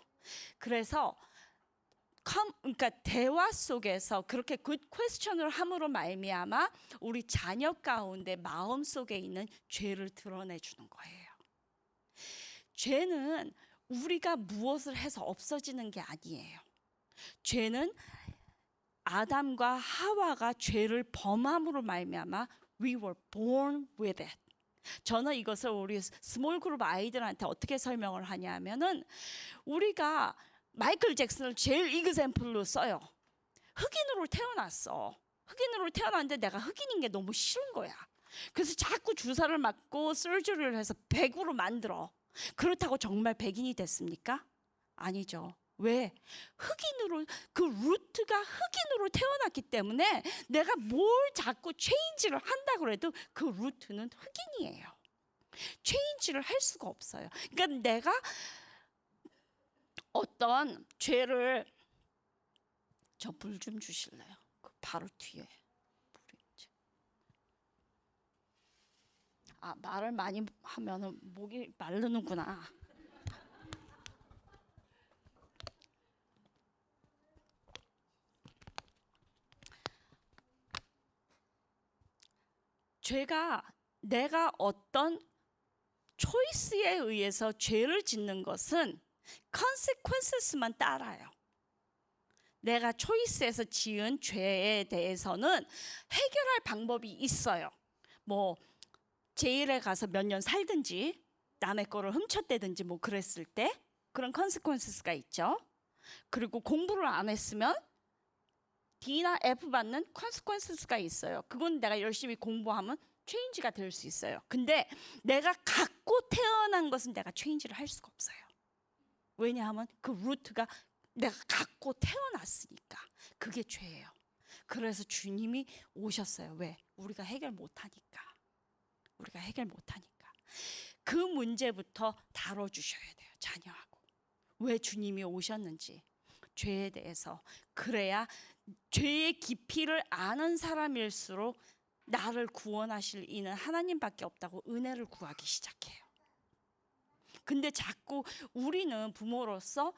그래서 그러니까 대화 속에서 그렇게 굿 퀘스천을 함으로 말미암아 우리 자녀 가운데 마음 속에 있는 죄를 드러내 주는 거예요. 죄는 우리가 무엇을 해서 없어지는 게 아니에요. 죄는 아담과 하와가 죄를 범함으로 말미암아 we were born with it. 저는 이것을 우리 스몰 그룹 아이들한테 어떻게 설명을 하냐면은 우리가 마이클 잭슨을 제일 이그샘플로 써요. 흑인으로 태어났어. 흑인으로 태어났는데 내가 흑인인 게 너무 싫은 거야. 그래서 자꾸 주사를 맞고 서저리를 해서 백으로 만들어. 그렇다고 정말 백인이 됐습니까? 아니죠. 왜? 흑인으로 그 루트가 흑인으로 태어났기 때문에 내가 뭘 자꾸 체인지를 한다 그래도 그 루트는 흑인이에요. 체인지를 할 수가 없어요. 그러니까 내가 어떤 죄를 저 물 좀 주실래요? 그 바로 뒤에 물이 있지. 아 말을 많이 하면은 목이 마르는구나. 내가 어떤 초이스에 의해서 죄를 짓는 것은 consequences만 따라요. 내가 초이스에서 지은 죄에 대해서는 해결할 방법이 있어요. 뭐 제일에 가서 몇 년 살든지 남의 거를 훔쳤대든지 뭐 그랬을 때 그런 consequences가 있죠. 그리고 공부를 안 했으면 D나 F 받는 consequences가 있어요. 그건 내가 열심히 공부하면 체인지가 될 수 있어요. 근데 내가 갖고 태어난 것은 내가 체인지를 할 수가 없어요. 왜냐하면 그 루트가 내가 갖고 태어났으니까 그게 죄예요. 그래서 주님이 오셨어요. 왜? 우리가 해결 못하니까. 우리가 해결 못하니까. 그 문제부터 다뤄주셔야 돼요. 자녀하고. 왜 주님이 오셨는지. 죄에 대해서. 그래야 죄의 깊이를 아는 사람일수록 나를 구원하실 이는 하나님밖에 없다고 은혜를 구하기 시작해요. 근데 자꾸 우리는 부모로서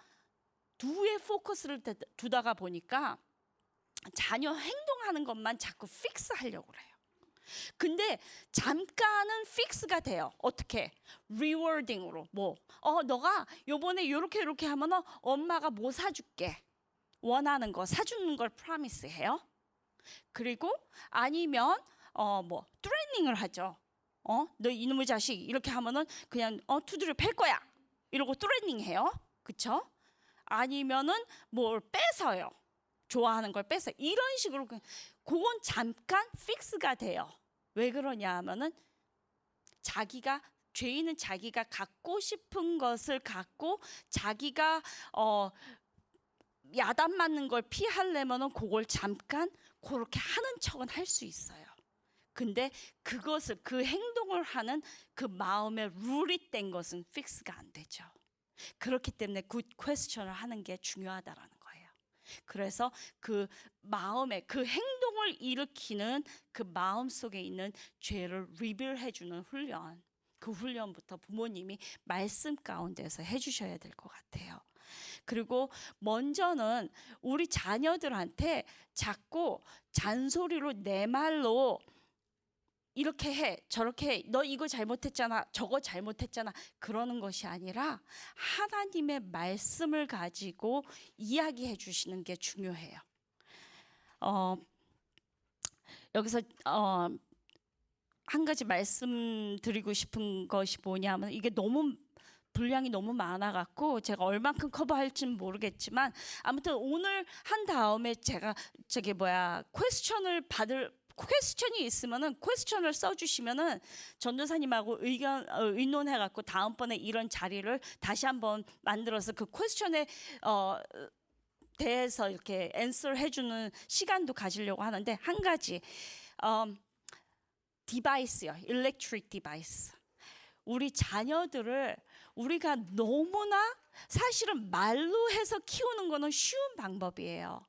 두의 포커스를 두다가 보니까 자녀 행동하는 것만 자꾸 픽스하려고 그래요. 근데 잠깐은 픽스가 돼요. 어떻게? 리워딩으로. 너가 요번에 이렇게 하면 엄마가 뭐 사줄게. 원하는 거 사주는 걸 프로미스 해요. 그리고 아니면 트레이닝을 하죠. 너 이놈의 자식 이렇게 하면은 그냥 두드려 팰 거야. 이러고 트레이닝 해요. 그쵸? 아니면은 뭘 뺏어요. 좋아하는 걸 뺏어. 이런 식으로 그건 잠깐 픽스가 돼요. 왜 그러냐 하면은 죄인은 자기가 갖고 싶은 것을 갖고 자기가 야단 맞는 걸 피하려면은 그걸 잠깐 그렇게 하는 척은 할 수 있어요. 근데 그것을 그 행동을 하는 그 마음의 룰이 된 것은 픽스가 안 되죠. 그렇기 때문에 굿 퀘스천을 하는 게 중요하다라는 거예요. 그래서 그 마음의 그 행동을 일으키는 그 마음 속에 있는 죄를 리빌해 주는 훈련, 그 훈련부터 부모님이 말씀 가운데서 해주셔야 될 것 같아요. 그리고 먼저는 우리 자녀들한테 자꾸 잔소리로 내 말로 이렇게 해, 저렇게 해, 너 이거 잘못했잖아, 저거 잘못했잖아, 그러는 것이 아니라 하나님의 말씀을 가지고 이야기해 주시는 게 중요해요. 여기서 한 가지 말씀드리고 싶은 것이 뭐냐면, 이게 너무 분량이 너무 많아갖고 제가 얼만큼 커버할지는 모르겠지만, 아무튼 오늘 한 다음에 제가 퀘스천이 있으면은 퀘스천을 써주시면은 전도사님하고 의논해갖고 다음번에 이런 자리를 다시 한번 만들어서 그 퀘스천에 대해서 이렇게 앤서를 해주는 시간도 가지려고 하는데, 한 가지 디바이스요, 일렉트릭 디바이스. 우리 자녀들을 우리가 너무나 사실은 말로 해서 키우는 거는 쉬운 방법이에요.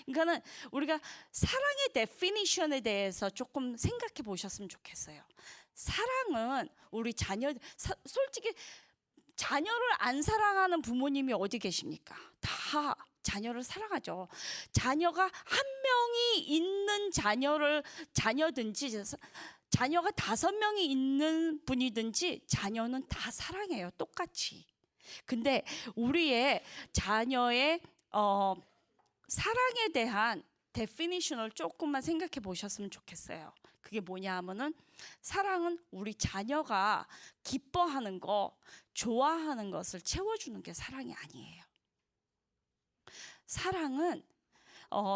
그러니까는 우리가 사랑의 데피니션에 대해서 조금 생각해 보셨으면 좋겠어요. 사랑은 우리 솔직히 자녀를 안 사랑하는 부모님이 어디 계십니까? 다 자녀를 사랑하죠. 자녀가 한 명이 있는 자녀든지 자녀가 5명이 있는 분이든지 자녀는 다 사랑해요, 똑같이. 근데 우리의 자녀의 사랑에 대한 데피니션을 조금만 생각해 보셨으면 좋겠어요. 그게 뭐냐 하면은, 사랑은 우리 자녀가 기뻐하는 거, 좋아하는 것을 채워주는 게 사랑이 아니에요. 사랑은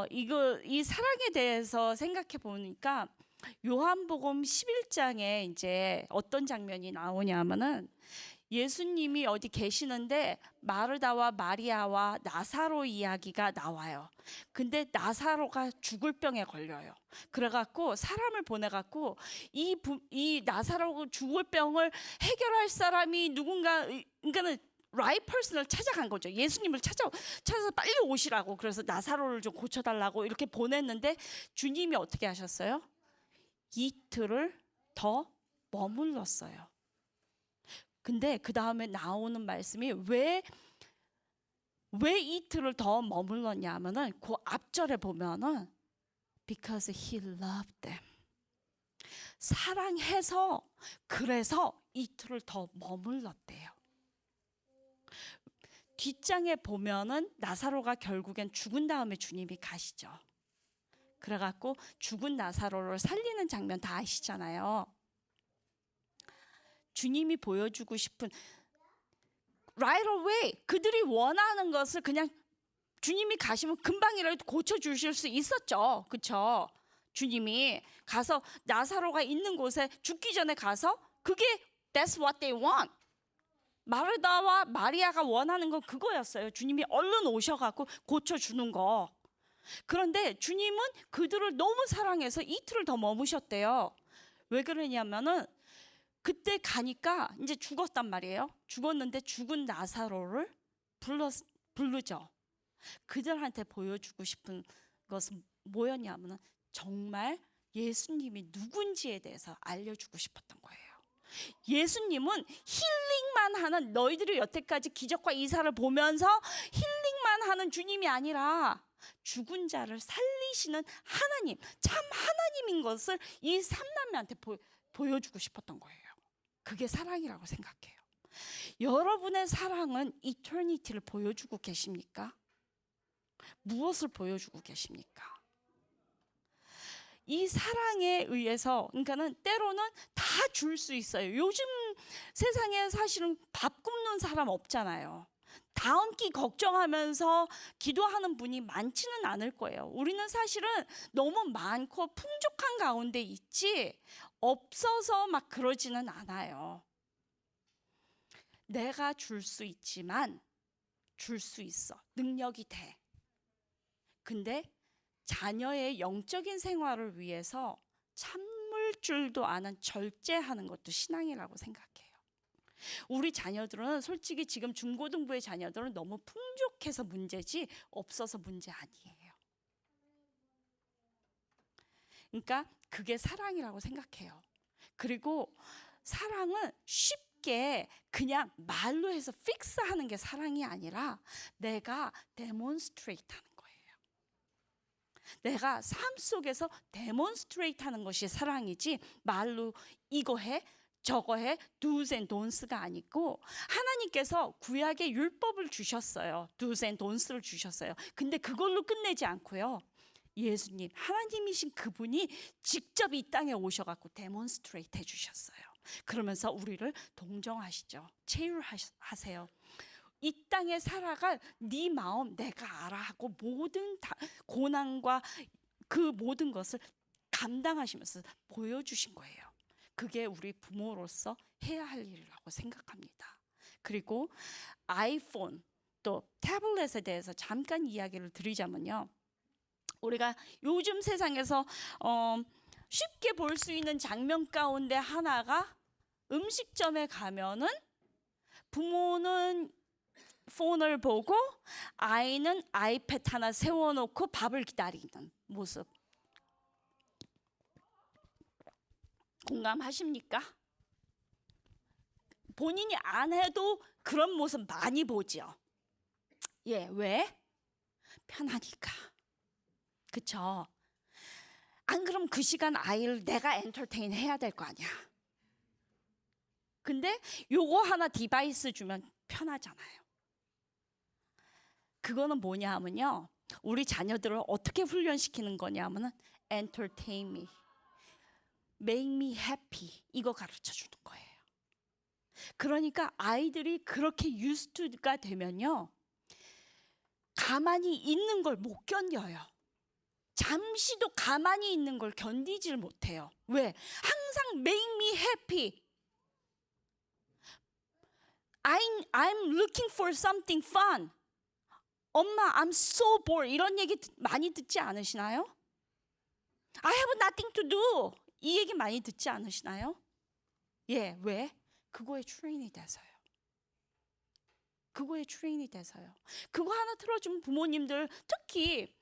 이 사랑에 대해서 생각해 보니까 요한복음 11장에 이제 어떤 장면이 나오냐면은, 예수님이 어디 계시는데 마르다와 마리아와 나사로 이야기가 나와요. 근데 나사로가 죽을 병에 걸려요. 그래갖고 사람을 보내갖고 이 나사로 죽을 병을 해결할 사람이 누군가, 그러니까는 right person을 찾아간 거죠. 예수님을 찾아서 빨리 오시라고. 그래서 나사로를 좀 고쳐달라고 이렇게 보냈는데, 주님이 어떻게 하셨어요? 이틀을 더 머물렀어요. 근데 그 다음에 나오는 말씀이 왜 이틀을 더 머물렀냐 하면은, 그 앞절에 보면은 because he loved them. 사랑해서, 그래서 이틀을 더 머물렀대요. 뒷장에 보면은 나사로가 결국엔 죽은 다음에 주님이 가시죠. 그래갖고 죽은 나사로를 살리는 장면 다 아시잖아요. 주님이 보여주고 싶은 right away, 그들이 원하는 것을 그냥 주님이 가시면 금방이라도 고쳐주실 수 있었죠. 그렇죠? 주님이 가서 나사로가 있는 곳에 죽기 전에 가서, 그게 that's what they want. 마르다와 마리아가 원하는 건 그거였어요. 주님이 얼른 오셔갖고 고쳐주는 거. 그런데 주님은 그들을 너무 사랑해서 이틀을 더 머무셨대요. 왜 그러냐면은, 그때 가니까 이제 죽었단 말이에요. 죽었는데 죽은 나사로를 부르죠. 그들한테 보여주고 싶은 것은 뭐였냐면은, 정말 예수님이 누군지에 대해서 알려주고 싶었던 거예요. 예수님은 힐링만 하는, 너희들이 여태까지 기적과 이사를 보면서 힐링만 하는 주님이 아니라 죽은 자를 살리시는 하나님, 참 하나님인 것을 이 삼남매한테 보여주고 싶었던 거예요. 그게 사랑이라고 생각해요. 여러분의 사랑은 이터니티를 보여주고 계십니까? 무엇을 보여주고 계십니까? 이 사랑에 의해서, 그러니까는 때로는 다 줄 수 있어요. 요즘 세상에 사실은 밥 굶는 사람 없잖아요. 다음 끼 걱정하면서 기도하는 분이 많지는 않을 거예요. 우리는 사실은 너무 많고 풍족한 가운데 있지, 없어서 막 그러지는 않아요. 내가 줄 수 있지만 줄 수 있어. 능력이 돼. 근데 자녀의 영적인 생활을 위해서 찬물 참을 줄도 아는 절제하는 것도 신앙이라고 생각해요. 우리 자녀들은 솔직히 지금 중고등부의 자녀들은 너무 풍족해서 문제지 없어서 문제 아니에요. 그러니까 그게 사랑이라고 생각해요. 그리고 사랑은 쉽게 그냥 말로 해서 픽스하는 게 사랑이 아니라 내가 데몬스트레이트 하는 거예요. 내가 삶 속에서 데몬스트레이트 하는 것이 사랑이지 말로 이거 해 저거 해 do's and don'ts가 아니고 하나님께서 구약의 율법을 주셨어요. do's and don'ts를 주셨어요. 근데 그걸로 끝내지 않고요. 예수님 하나님이신 그분이 직접 이 땅에 오셔갖고 데몬스트레이트 해주셨어요. 그러면서 우리를 동정하시죠. 체휼하세요. 이 땅에 살아갈 네 마음 내가 알아 하고 모든 고난과 그 모든 것을 감당하시면서 보여주신 거예요. 그게 우리 부모로서 해야 할 일이라고 생각합니다. 그리고 아이폰 또 태블릿에 대해서 잠깐 이야기를 드리자면요. 우리가 요즘 세상에서 쉽게 볼 수 있는 장면 가운데 하나가 음식점에 가면은 부모는 폰을 보고 아이는 아이패드 하나 세워놓고 밥을 기다리는 모습. 공감하십니까? 본인이 안 해도 그런 모습 많이 보죠. 예, 왜? 편하니까. 그쵸? 안 그럼 그 시간 아이를 내가 엔터테인 해야 될 거 아니야. 근데 요거 하나 디바이스 주면 편하잖아요. 그거는 뭐냐 하면요. 우리 자녀들을 어떻게 훈련시키는 거냐 하면은 entertain me, make me happy 이거 가르쳐 주는 거예요. 그러니까 아이들이 그렇게 used to가 되면요. 가만히 있는 걸 못 견뎌요. 잠시도 가만히 있는 걸 견디질 못해요. 왜? 항상 make me happy. I'm looking for something fun. 엄마, I'm so bored. 이런 얘기 많이 듣지 않으시나요? I have nothing to do. 이 얘기 많이 듣지 않으시나요? 예, 왜? 그거에 트레인이 돼서요. 그거에 트레인이 돼서요. 그거 하나 틀어주면 부모님들 특히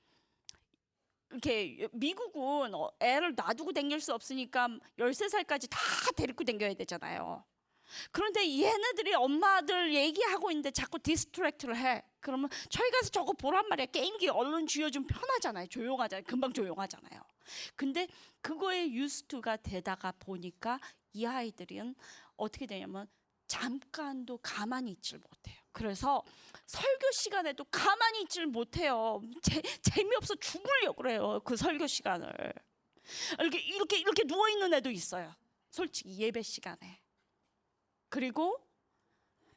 이렇게 미국은 애를 놔두고 다닐 수 없으니까 13살까지 다 데리고 다녀야 되잖아요. 그런데 얘네들이 엄마들 얘기하고 있는데 자꾸 디스트랙트를 해. 그러면 저희 가서 저거 보란 말이야. 게임기 얼른 쥐어주면 편하잖아요. 조용하잖아요. 금방 조용하잖아요. 근데 그거에 유스트가 되다가 보니까 이 아이들은 어떻게 되냐면 잠깐도 가만히 있질 못해요. 그래서 설교 시간에도 가만히 있질 못해요. 재미없어 죽으려고 그래요. 그 설교 시간을. 이렇게 누워 있는 애도 있어요. 솔직히 예배 시간에. 그리고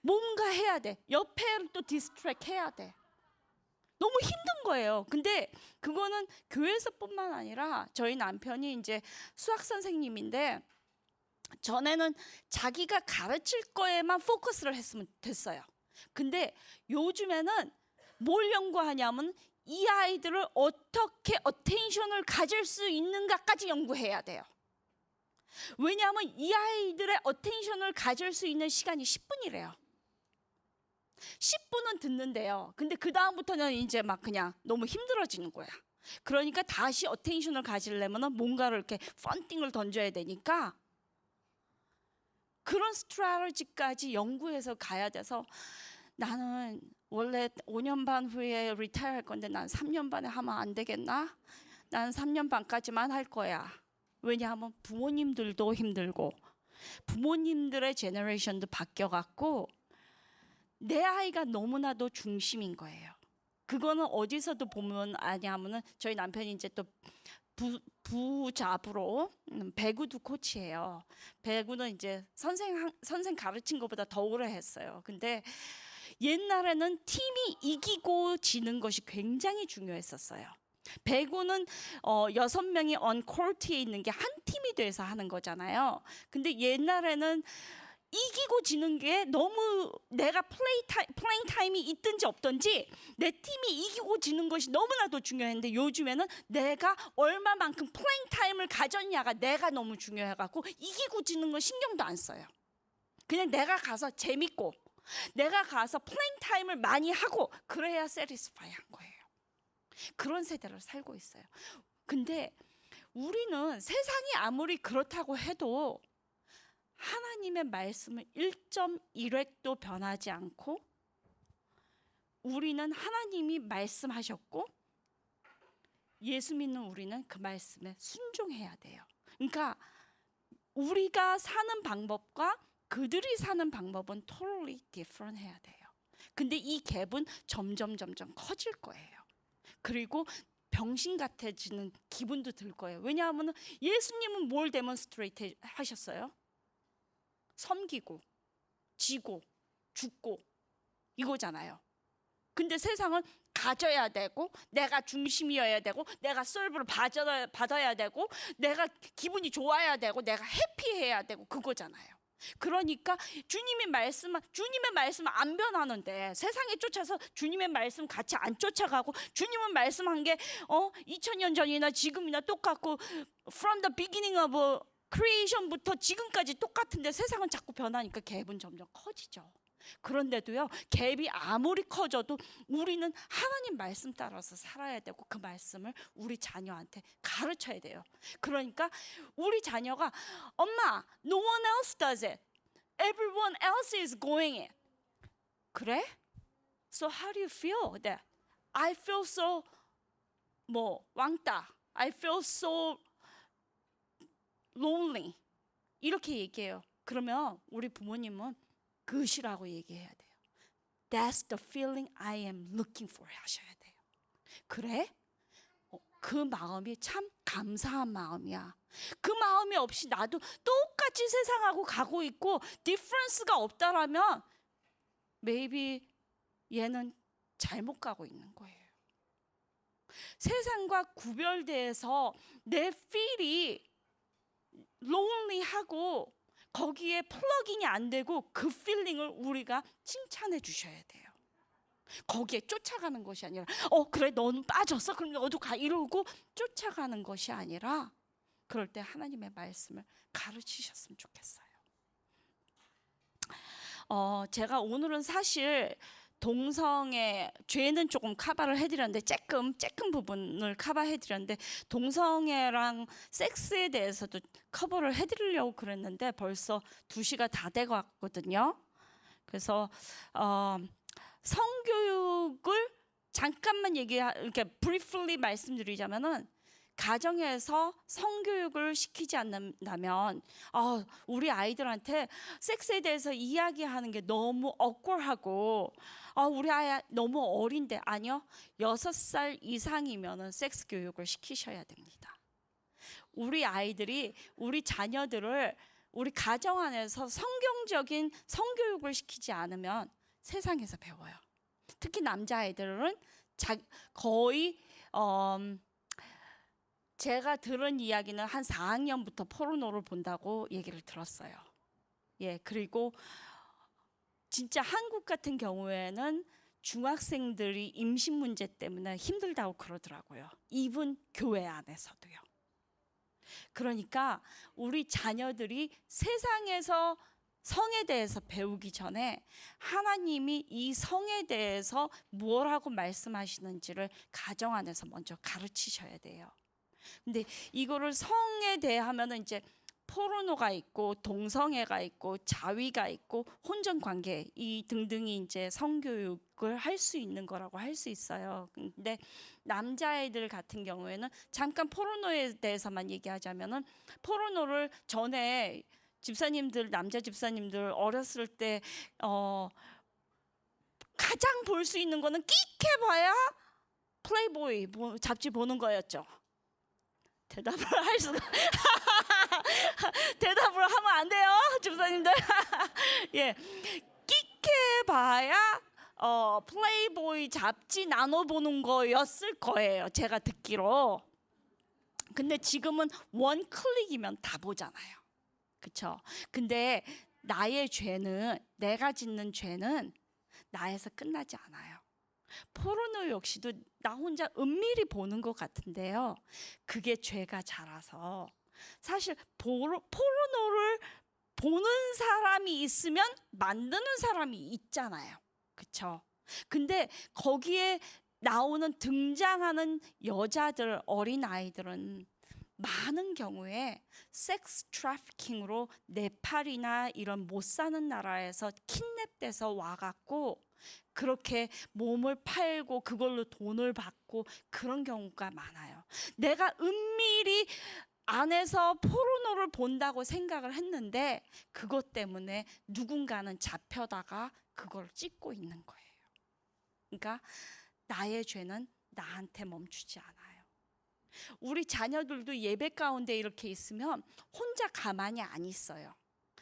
뭔가 해야 돼. 옆에 또 디스트랙 해야 돼. 너무 힘든 거예요. 근데 그거는 교회에서뿐만 아니라 저희 남편이 이제 수학 선생님인데 전에는 자기가 가르칠 거에만 포커스를 했으면 됐어요. 근데 요즘에는 뭘 연구하냐면 이 아이들을 어떻게 어텐션을 가질 수 있는가까지 연구해야 돼요. 왜냐하면 이 아이들의 어텐션을 가질 수 있는 시간이 10분이래요. 10분은 듣는데요. 근데 그 다음부터는 이제 막 그냥 너무 힘들어지는 거야. 그러니까 다시 어텐션을 가지려면 뭔가를 이렇게 펀팅을 던져야 되니까 그런 스트래티지까지 연구해서 가야 돼서 나는 원래 5년 반 후에 리타이어 할 건데 난 3년 반에 하면 안 되겠나? 난 3년 반까지만 할 거야. 왜냐하면 부모님들도 힘들고 부모님들의 제너레이션도 바뀌어갖고 내 아이가 너무나도 중심인 거예요. 그거는 어디서도 보면 아냐면은 저희 남편이 이제 또 부잡으로 배구도 코치예요. 배구는 이제 선생 가르친 것보다 더 오래 했어요. 근데 옛날에는 팀이 이기고 지는 것이 굉장히 중요했었어요. 배구는 6명이 on court에 있는 게 한 팀이 돼서 하는 거잖아요. 근데 옛날에는 이기고 지는 게 너무 내가 플레잉 타임이 있든지 없든지 내 팀이 이기고 지는 것이 너무나도 중요했는데 요즘에는 내가 얼마만큼 플레잉 타임을 타임을 가졌냐가 내가 너무 중요해갖고 이기고 지는 건 신경도 안 써요. 그냥 내가 가서 재밌고 내가 가서 플레잉 타임을 많이 하고 그래야 세티스파이 한 거예요. 그런 세대를 살고 있어요. 근데 우리는 세상이 아무리 그렇다고 해도 하나님의 말씀은 1.1획도 변하지 않고 우리는 하나님이 말씀하셨고 예수 믿는 우리는 그 말씀에 순종해야 돼요. 그러니까 우리가 사는 방법과 그들이 사는 방법은 totally different 해야 돼요. 근데 이 갭은 점점 커질 거예요. 그리고 병신 같아지는 기분도 들 거예요. 왜냐하면 예수님은 뭘 데몬스트레이트 하셨어요? 섬기고 지고 죽고 이거잖아요. 근데 세상은 가져야 되고 내가 중심이어야 되고 내가 서브를 받아야 되고 내가 기분이 좋아야 되고 내가 해피해야 되고 그거잖아요. 그러니까 주님의 말씀은 안 변하는데 세상에 쫓아서 주님의 말씀 같이 안 쫓아가고 주님은 말씀한 게 2000년 전이나 지금이나 똑같고 from the beginning of creation부터 지금까지 똑같은데 세상은 자꾸 변하니까 갭은 점점 커지죠. 그런데도요, 갭이 아무리 커져도 우리는 하나님 말씀 따라서 살아야 되고 그 말씀을 우리 자녀한테 가르쳐야 돼요. 그러니까 우리 자녀가 엄마, no one else does it. Everyone else is going it. 그래? So how do you feel that? I feel so 왕따. I feel so lonely. 이렇게 얘기해요. 그러면 우리 부모님은 그것이라고 얘기해야 돼요. That's the feeling I am looking for 하셔야 돼요. 그래? 그 마음이 참 감사한 마음이야. 그 마음이 없이 나도 똑같이 세상하고 가고 있고 디퍼런스가 없다라면 maybe 얘는 잘못 가고 있는 거예요. 세상과 구별돼서 내 feel이 lonely하고 거기에 플러깅이 안 되고 그 필링을 우리가 칭찬해 주셔야 돼요. 거기에 쫓아가는 것이 아니라 그래 너는 빠졌어 그럼 너도 가 이러고 쫓아가는 것이 아니라 그럴 때 하나님의 말씀을 가르치셨으면 좋겠어요. 제가 오늘은 사실 동성애 죄는 조금 커버를 해드렸는데 조금 부분을 커버해드렸는데 동성애랑 섹스에 대해서도 커버를 해드리려고 그랬는데 벌써 2시가 다 돼가거든요. 그래서 성교육을 잠깐만 이렇게 briefly 말씀드리자면은 가정에서 성교육을 시키지 않는다면 우리 아이들한테 섹스에 대해서 이야기하는 게 너무 awkward하고 우리 아이 너무 어린데 아니요. 6살 이상이면 섹스 교육을 시키셔야 됩니다. 우리 아이들이 우리 자녀들을 우리 가정 안에서 성경적인 성교육을 시키지 않으면 세상에서 배워요. 특히 남자아이들은 거의 제가 들은 이야기는 한 4학년부터 포르노를 본다고 얘기를 들었어요. 그리고 진짜 한국 같은 경우에는 중학생들이 임신 문제 때문에 힘들다고 그러더라고요. 이분 교회 안에서도요. 그러니까 우리 자녀들이 세상에서 성에 대해서 배우기 전에 하나님이 이 성에 대해서 뭐라고 말씀하시는지를 가정 안에서 먼저 가르치셔야 돼요. 근데 이거를 성에 대해 하면은 이제 포르노가 있고 동성애가 있고 자위가 있고 혼전 관계 이 등등이 이제 성교육을 할 수 있는 거라고 할 수 있어요. 근데 남자애들 같은 경우에는 잠깐 포르노에 대해서만 얘기하자면은 포르노를 전에 남자 집사님들 어렸을 때 가장 볼 수 있는 거는 끽해봐야 플레이보이 잡지 보는 거였죠. 대답을 할 수가 대답을 하면 안 돼요, 집사님들. 끽해봐야 플레이보이 잡지 나눠보는 거였을 거예요, 제가 듣기로. 근데 지금은 원 클릭이면 다 보잖아요, 그렇죠? 근데 나의 죄는 내가 짓는 죄는 나에서 끝나지 않아요. 포르노 역시도 나 혼자 은밀히 보는 것 같은데요. 그게 죄가 자라서 사실 포르노를 보는 사람이 있으면 만드는 사람이 있잖아요. 그렇죠? 근데 거기에 나오는 등장하는 여자들, 어린 아이들은 많은 경우에 섹스 트래피킹으로 네팔이나 이런 못 사는 나라에서 킨랩돼서 와갖고 그렇게 몸을 팔고 그걸로 돈을 받고 그런 경우가 많아요. 내가 은밀히 안에서 포르노를 본다고 생각을 했는데 그것 때문에 누군가는 잡혀다가 그걸 찍고 있는 거예요. 그러니까 나의 죄는 나한테 멈추지 않아요. 우리 자녀들도 예배 가운데 이렇게 있으면 혼자 가만히 안 있어요.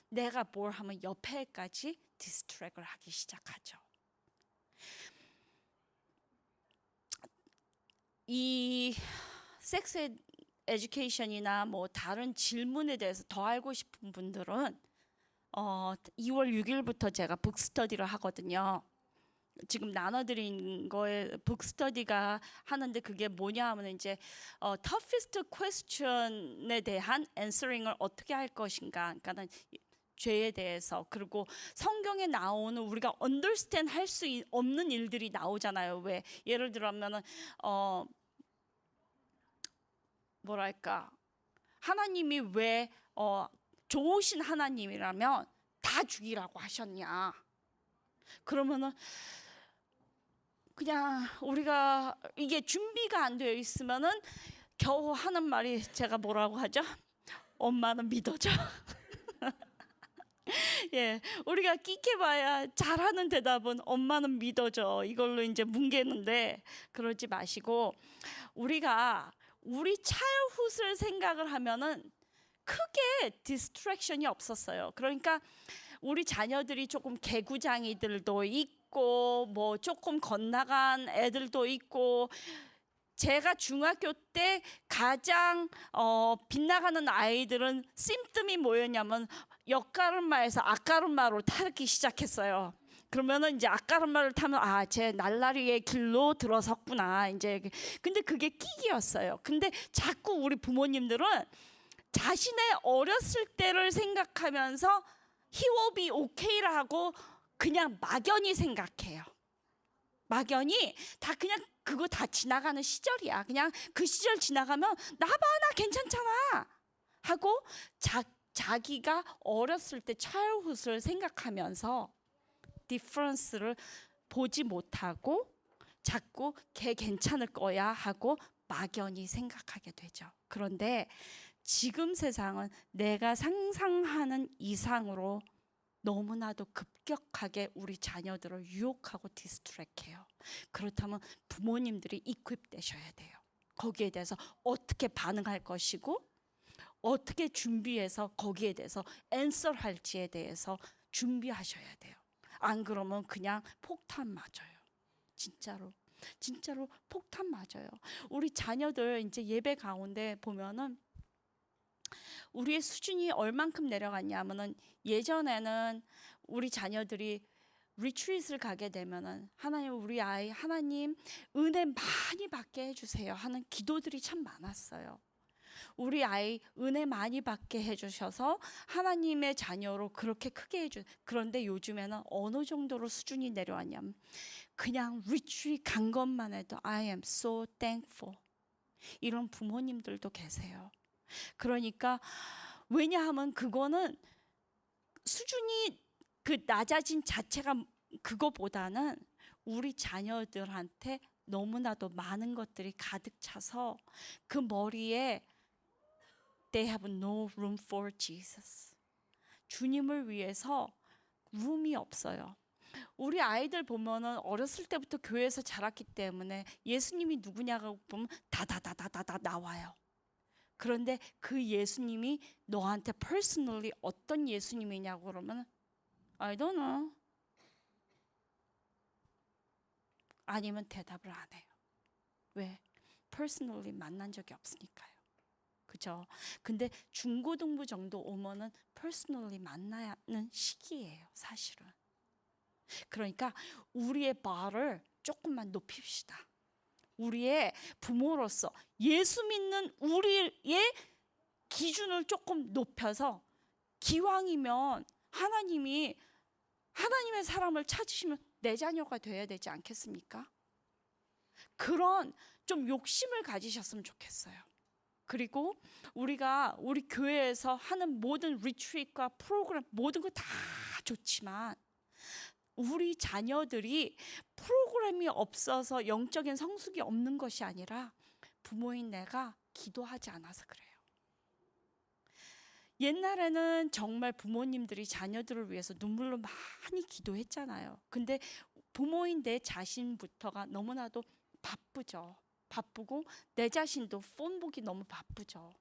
내가 뭘 하면 옆에까지 디스트랙을 하기 시작하죠. 이 섹스 에듀케이션이나 뭐 다른 질문에 대해서 더 알고 싶은 분들은 2월 6일부터 제가 북스터디를 하거든요. 지금 나눠드린 거에 북스터디가 하는데 그게 뭐냐 하면 이제 toughest question에 대한 answering을 어떻게 할 것인가. 그러니까는 죄에 대해서 그리고 성경에 나오는 우리가 understand 할 수 없는 일들이 나오잖아요. 왜 예를 들면은 뭐랄까 하나님이 왜 좋으신 하나님이라면 다 죽이라고 하셨냐? 그러면은 그냥 우리가 이게 준비가 안 되어 있으면은 겨우 하는 말이 제가 뭐라고 하죠? 엄마는 믿어줘. 예, 우리가 끽해봐야 잘하는 대답은 엄마는 믿어줘. 이걸로 이제 뭉개는데 그러지 마시고 우리가 우리 차일훗을 생각을 하면은 크게 디스트랙션이 없었어요. 그러니까 우리 자녀들이 조금 개구장이들도 있고 뭐 조금 건너간 애들도 있고 제가 중학교 때 가장 빗나가는 아이들은 씀뜸이 뭐였냐면 옆가름마에서 앞가름마로 타기 시작했어요. 그러면은 이제 앞가름마를 타면 쟤 날라리의 길로 들어섰구나. 이제 근데 그게 끼기였어요. 근데 자꾸 우리 부모님들은 자신의 어렸을 때를 생각하면서 he will be okay라고 그냥 막연히 생각해요. 막연히 다 그냥 그거 다 지나가는 시절이야. 그냥 그 시절 지나가면 나봐 나 괜찮잖아 하고 자기가 어렸을 때 차일훗을 생각하면서 디퍼런스를 보지 못하고 자꾸 걔 괜찮을 거야 하고 막연히 생각하게 되죠. 그런데 지금 세상은 내가 상상하는 이상으로 너무나도 급격하게 우리 자녀들을 유혹하고 디스트랙해요. 그렇다면 부모님들이 이퀄 되셔야 돼요. 거기에 대해서 어떻게 반응할 것이고 어떻게 준비해서 거기에 대해서 앤서할지에 대해서 준비하셔야 돼요. 안 그러면 그냥 폭탄 맞아요. 진짜로 폭탄 맞아요. 우리 자녀들 이제 예배 가운데 보면은 우리의 수준이 얼만큼 내려갔냐면은 예전에는 우리 자녀들이 리트릿을 가게 되면은 하나님 우리 아이 하나님 은혜 많이 받게 해주세요 하는 기도들이 참 많았어요. 우리 아이 은혜 많이 받게 해주셔서 하나님의 자녀로 그렇게 크게 해주. 그런데 요즘에는 어느 정도로 수준이 내려왔냐면 그냥 리트릿 간 것만 해도 I am so thankful 이런 부모님들도 계세요. 그러니까 왜냐하면 그거는 수준이 그 낮아진 자체가 그거보다는 우리 자녀들한테 너무나도 많은 것들이 가득 차서 그 머리에 They have no room for Jesus. 주님을 위해서 룸이 없어요. 우리 아이들 보면은 어렸을 때부터 교회에서 자랐기 때문에 예수님이 누구냐고 보면 다다다다다다 나와요. 그런데 그 예수님이 너한테 personally 어떤 예수님이냐고 그러면 I don't know. 아니면 대답을 안 해요. 왜? personally 만난 적이 없으니까요. 그죠? 근데 중고등부 정도 오면은 personally 만나는 시기예요, 사실은. 그러니까 우리의 bar을 조금만 높입시다. 우리의 부모로서 예수 믿는 우리의 기준을 조금 높여서 기왕이면 하나님의 사람을 찾으시면 내 자녀가 돼야 되지 않겠습니까? 그런 좀 욕심을 가지셨으면 좋겠어요. 그리고 우리가 우리 교회에서 하는 모든 리트리트과 프로그램 모든 거 다 좋지만 우리 자녀들이 프로그램이 없어서 영적인 성숙이 없는 것이 아니라 부모인 내가 기도하지 않아서 그래요. 옛날에는 정말 부모님들이 자녀들을 위해서 눈물로 많이 기도했잖아요. 근데 부모인 내 자신부터가 너무나도 바쁘죠. 바쁘고 내 자신도 폰 보기 너무 바쁘죠.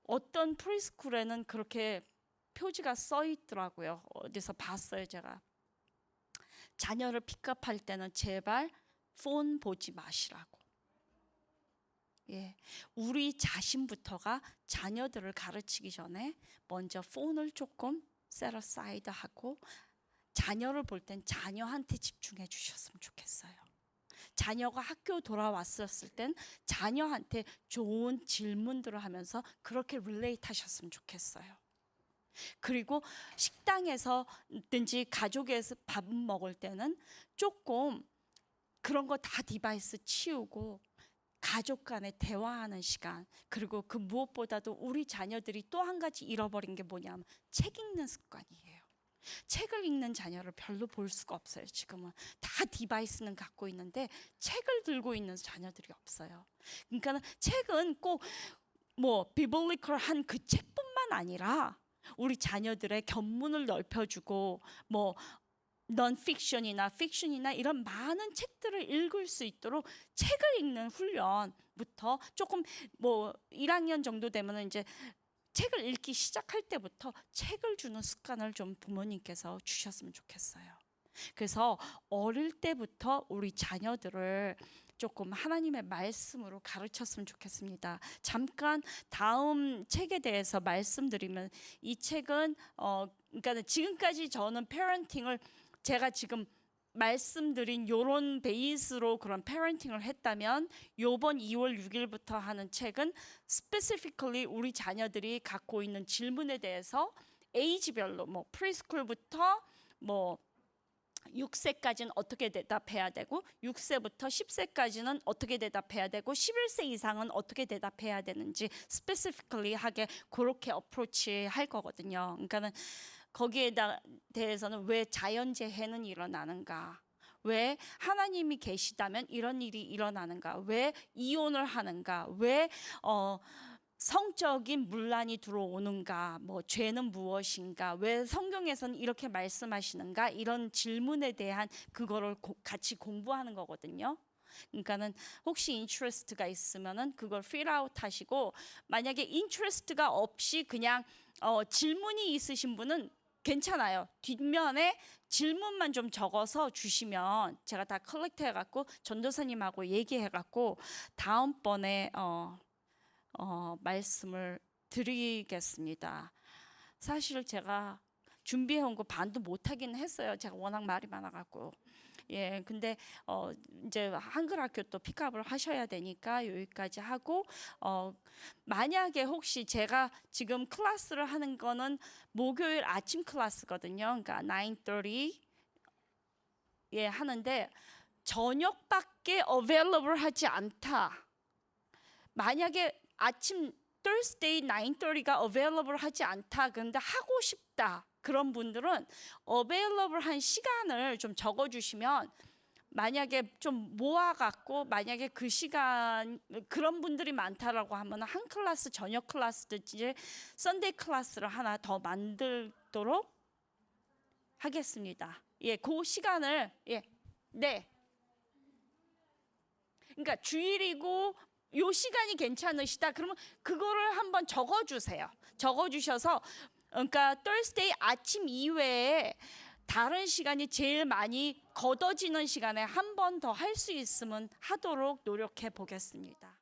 어떤 프리스쿨에는 그렇게 표지가 써 있더라고요. 어디서 봤어요, 제가. 자녀를 픽업할 때는 제발 폰 보지 마시라고. 예, 우리 자신부터가 자녀들을 가르치기 전에 먼저 폰을 조금 set aside 하고 자녀를 볼 땐 자녀한테 집중해 주셨으면 좋겠어요. 자녀가 학교 돌아왔었을 땐 자녀한테 좋은 질문들을 하면서 그렇게 릴레이트 하셨으면 좋겠어요. 그리고 식당에서든지 가족에서 밥 먹을 때는 조금 그런 거 다 디바이스 치우고 가족 간에 대화하는 시간, 그리고 그 무엇보다도 우리 자녀들이 또 한 가지 잃어버린 게 뭐냐면 책 읽는 습관이에요. 책을 읽는 자녀를 별로 볼 수가 없어요. 지금은 다 디바이스는 갖고 있는데 책을 들고 있는 자녀들이 없어요. 그러니까 책은 꼭 뭐 비블리컬한 그 책뿐만 아니라 우리 자녀들의 견문을 넓혀주고 뭐 넌픽션이나 픽션이나 이런 많은 책들을 읽을 수 있도록 책을 읽는 훈련부터 조금 뭐 1학년 정도 되면 이제 책을 읽기 시작할 때부터 책을 주는 습관을 좀 부모님께서 주셨으면 좋겠어요. 그래서 어릴 때부터 우리 자녀들을 조금 하나님의 말씀으로 가르쳤으면 좋겠습니다. 잠깐 다음 책에 대해서 말씀드리면 이 책은 그러니까 지금까지 저는 패런팅을 제가 지금 말씀드린 요런 베이스로 그런 패런팅을 했다면 요번 2월 6일부터 하는 책은 specifically 우리 자녀들이 갖고 있는 질문에 대해서 에이지별로 뭐 프리스쿨부터 뭐 6세까지는 어떻게 대답해야 되고 6세부터 10세까지는 어떻게 대답해야 되고 11세 이상은 어떻게 대답해야 되는지 스페시피컬리 하게 그렇게 어프로치 할 거거든요. 그러니까는 거기에 대해서는 왜 자연재해는 일어나는가? 왜 하나님이 계시다면 이런 일이 일어나는가? 왜 이혼을 하는가? 왜 성적인 문란이 들어오는가? 뭐 죄는 무엇인가? 왜 성경에서는 이렇게 말씀하시는가? 이런 질문에 대한 그거를 같이 공부하는 거거든요. 그러니까는 혹시 인트레스트가 있으면은 그걸 fill out 하시고 만약에 인트레스트가 없이 그냥 질문이 있으신 분은 괜찮아요. 뒷면에 질문만 좀 적어서 주시면 제가 다 컬렉트 해갖고 전도사님하고 얘기해갖고 다음번에 말씀을 드리겠습니다. 사실 제가 준비해온 거 반도 못하긴 했어요. 제가 워낙 말이 많아갖고. 예, 근데 이제 한글 학교 또 픽업을 하셔야 되니까 여기까지 하고 만약에 혹시 제가 지금 클래스를 하는 거는 목요일 아침 클래스거든요. 그러니까 9:30 예 하는데 저녁밖에 available 하지 않다. 만약에 아침 Thursday 9:30가 available 하지 않다. 그런데 하고 싶다. 그런 분들은 available 한 시간을 좀 적어주시면 만약에 좀 모아갖고 만약에 그 시간 그런 분들이 많다라고 하면 한 클래스 저녁 클래스든지 썬데이 클래스를 하나 더 만들도록 하겠습니다. 예, 그 시간을 네. 그러니까 주일이고 요 시간이 괜찮으시다. 그러면 그거를 한번 적어주세요. 적어주셔서 그러니까 Thursday 아침 이외에 다른 시간이 제일 많이 걷어지는 시간에 한 번 더 할 수 있으면 하도록 노력해 보겠습니다.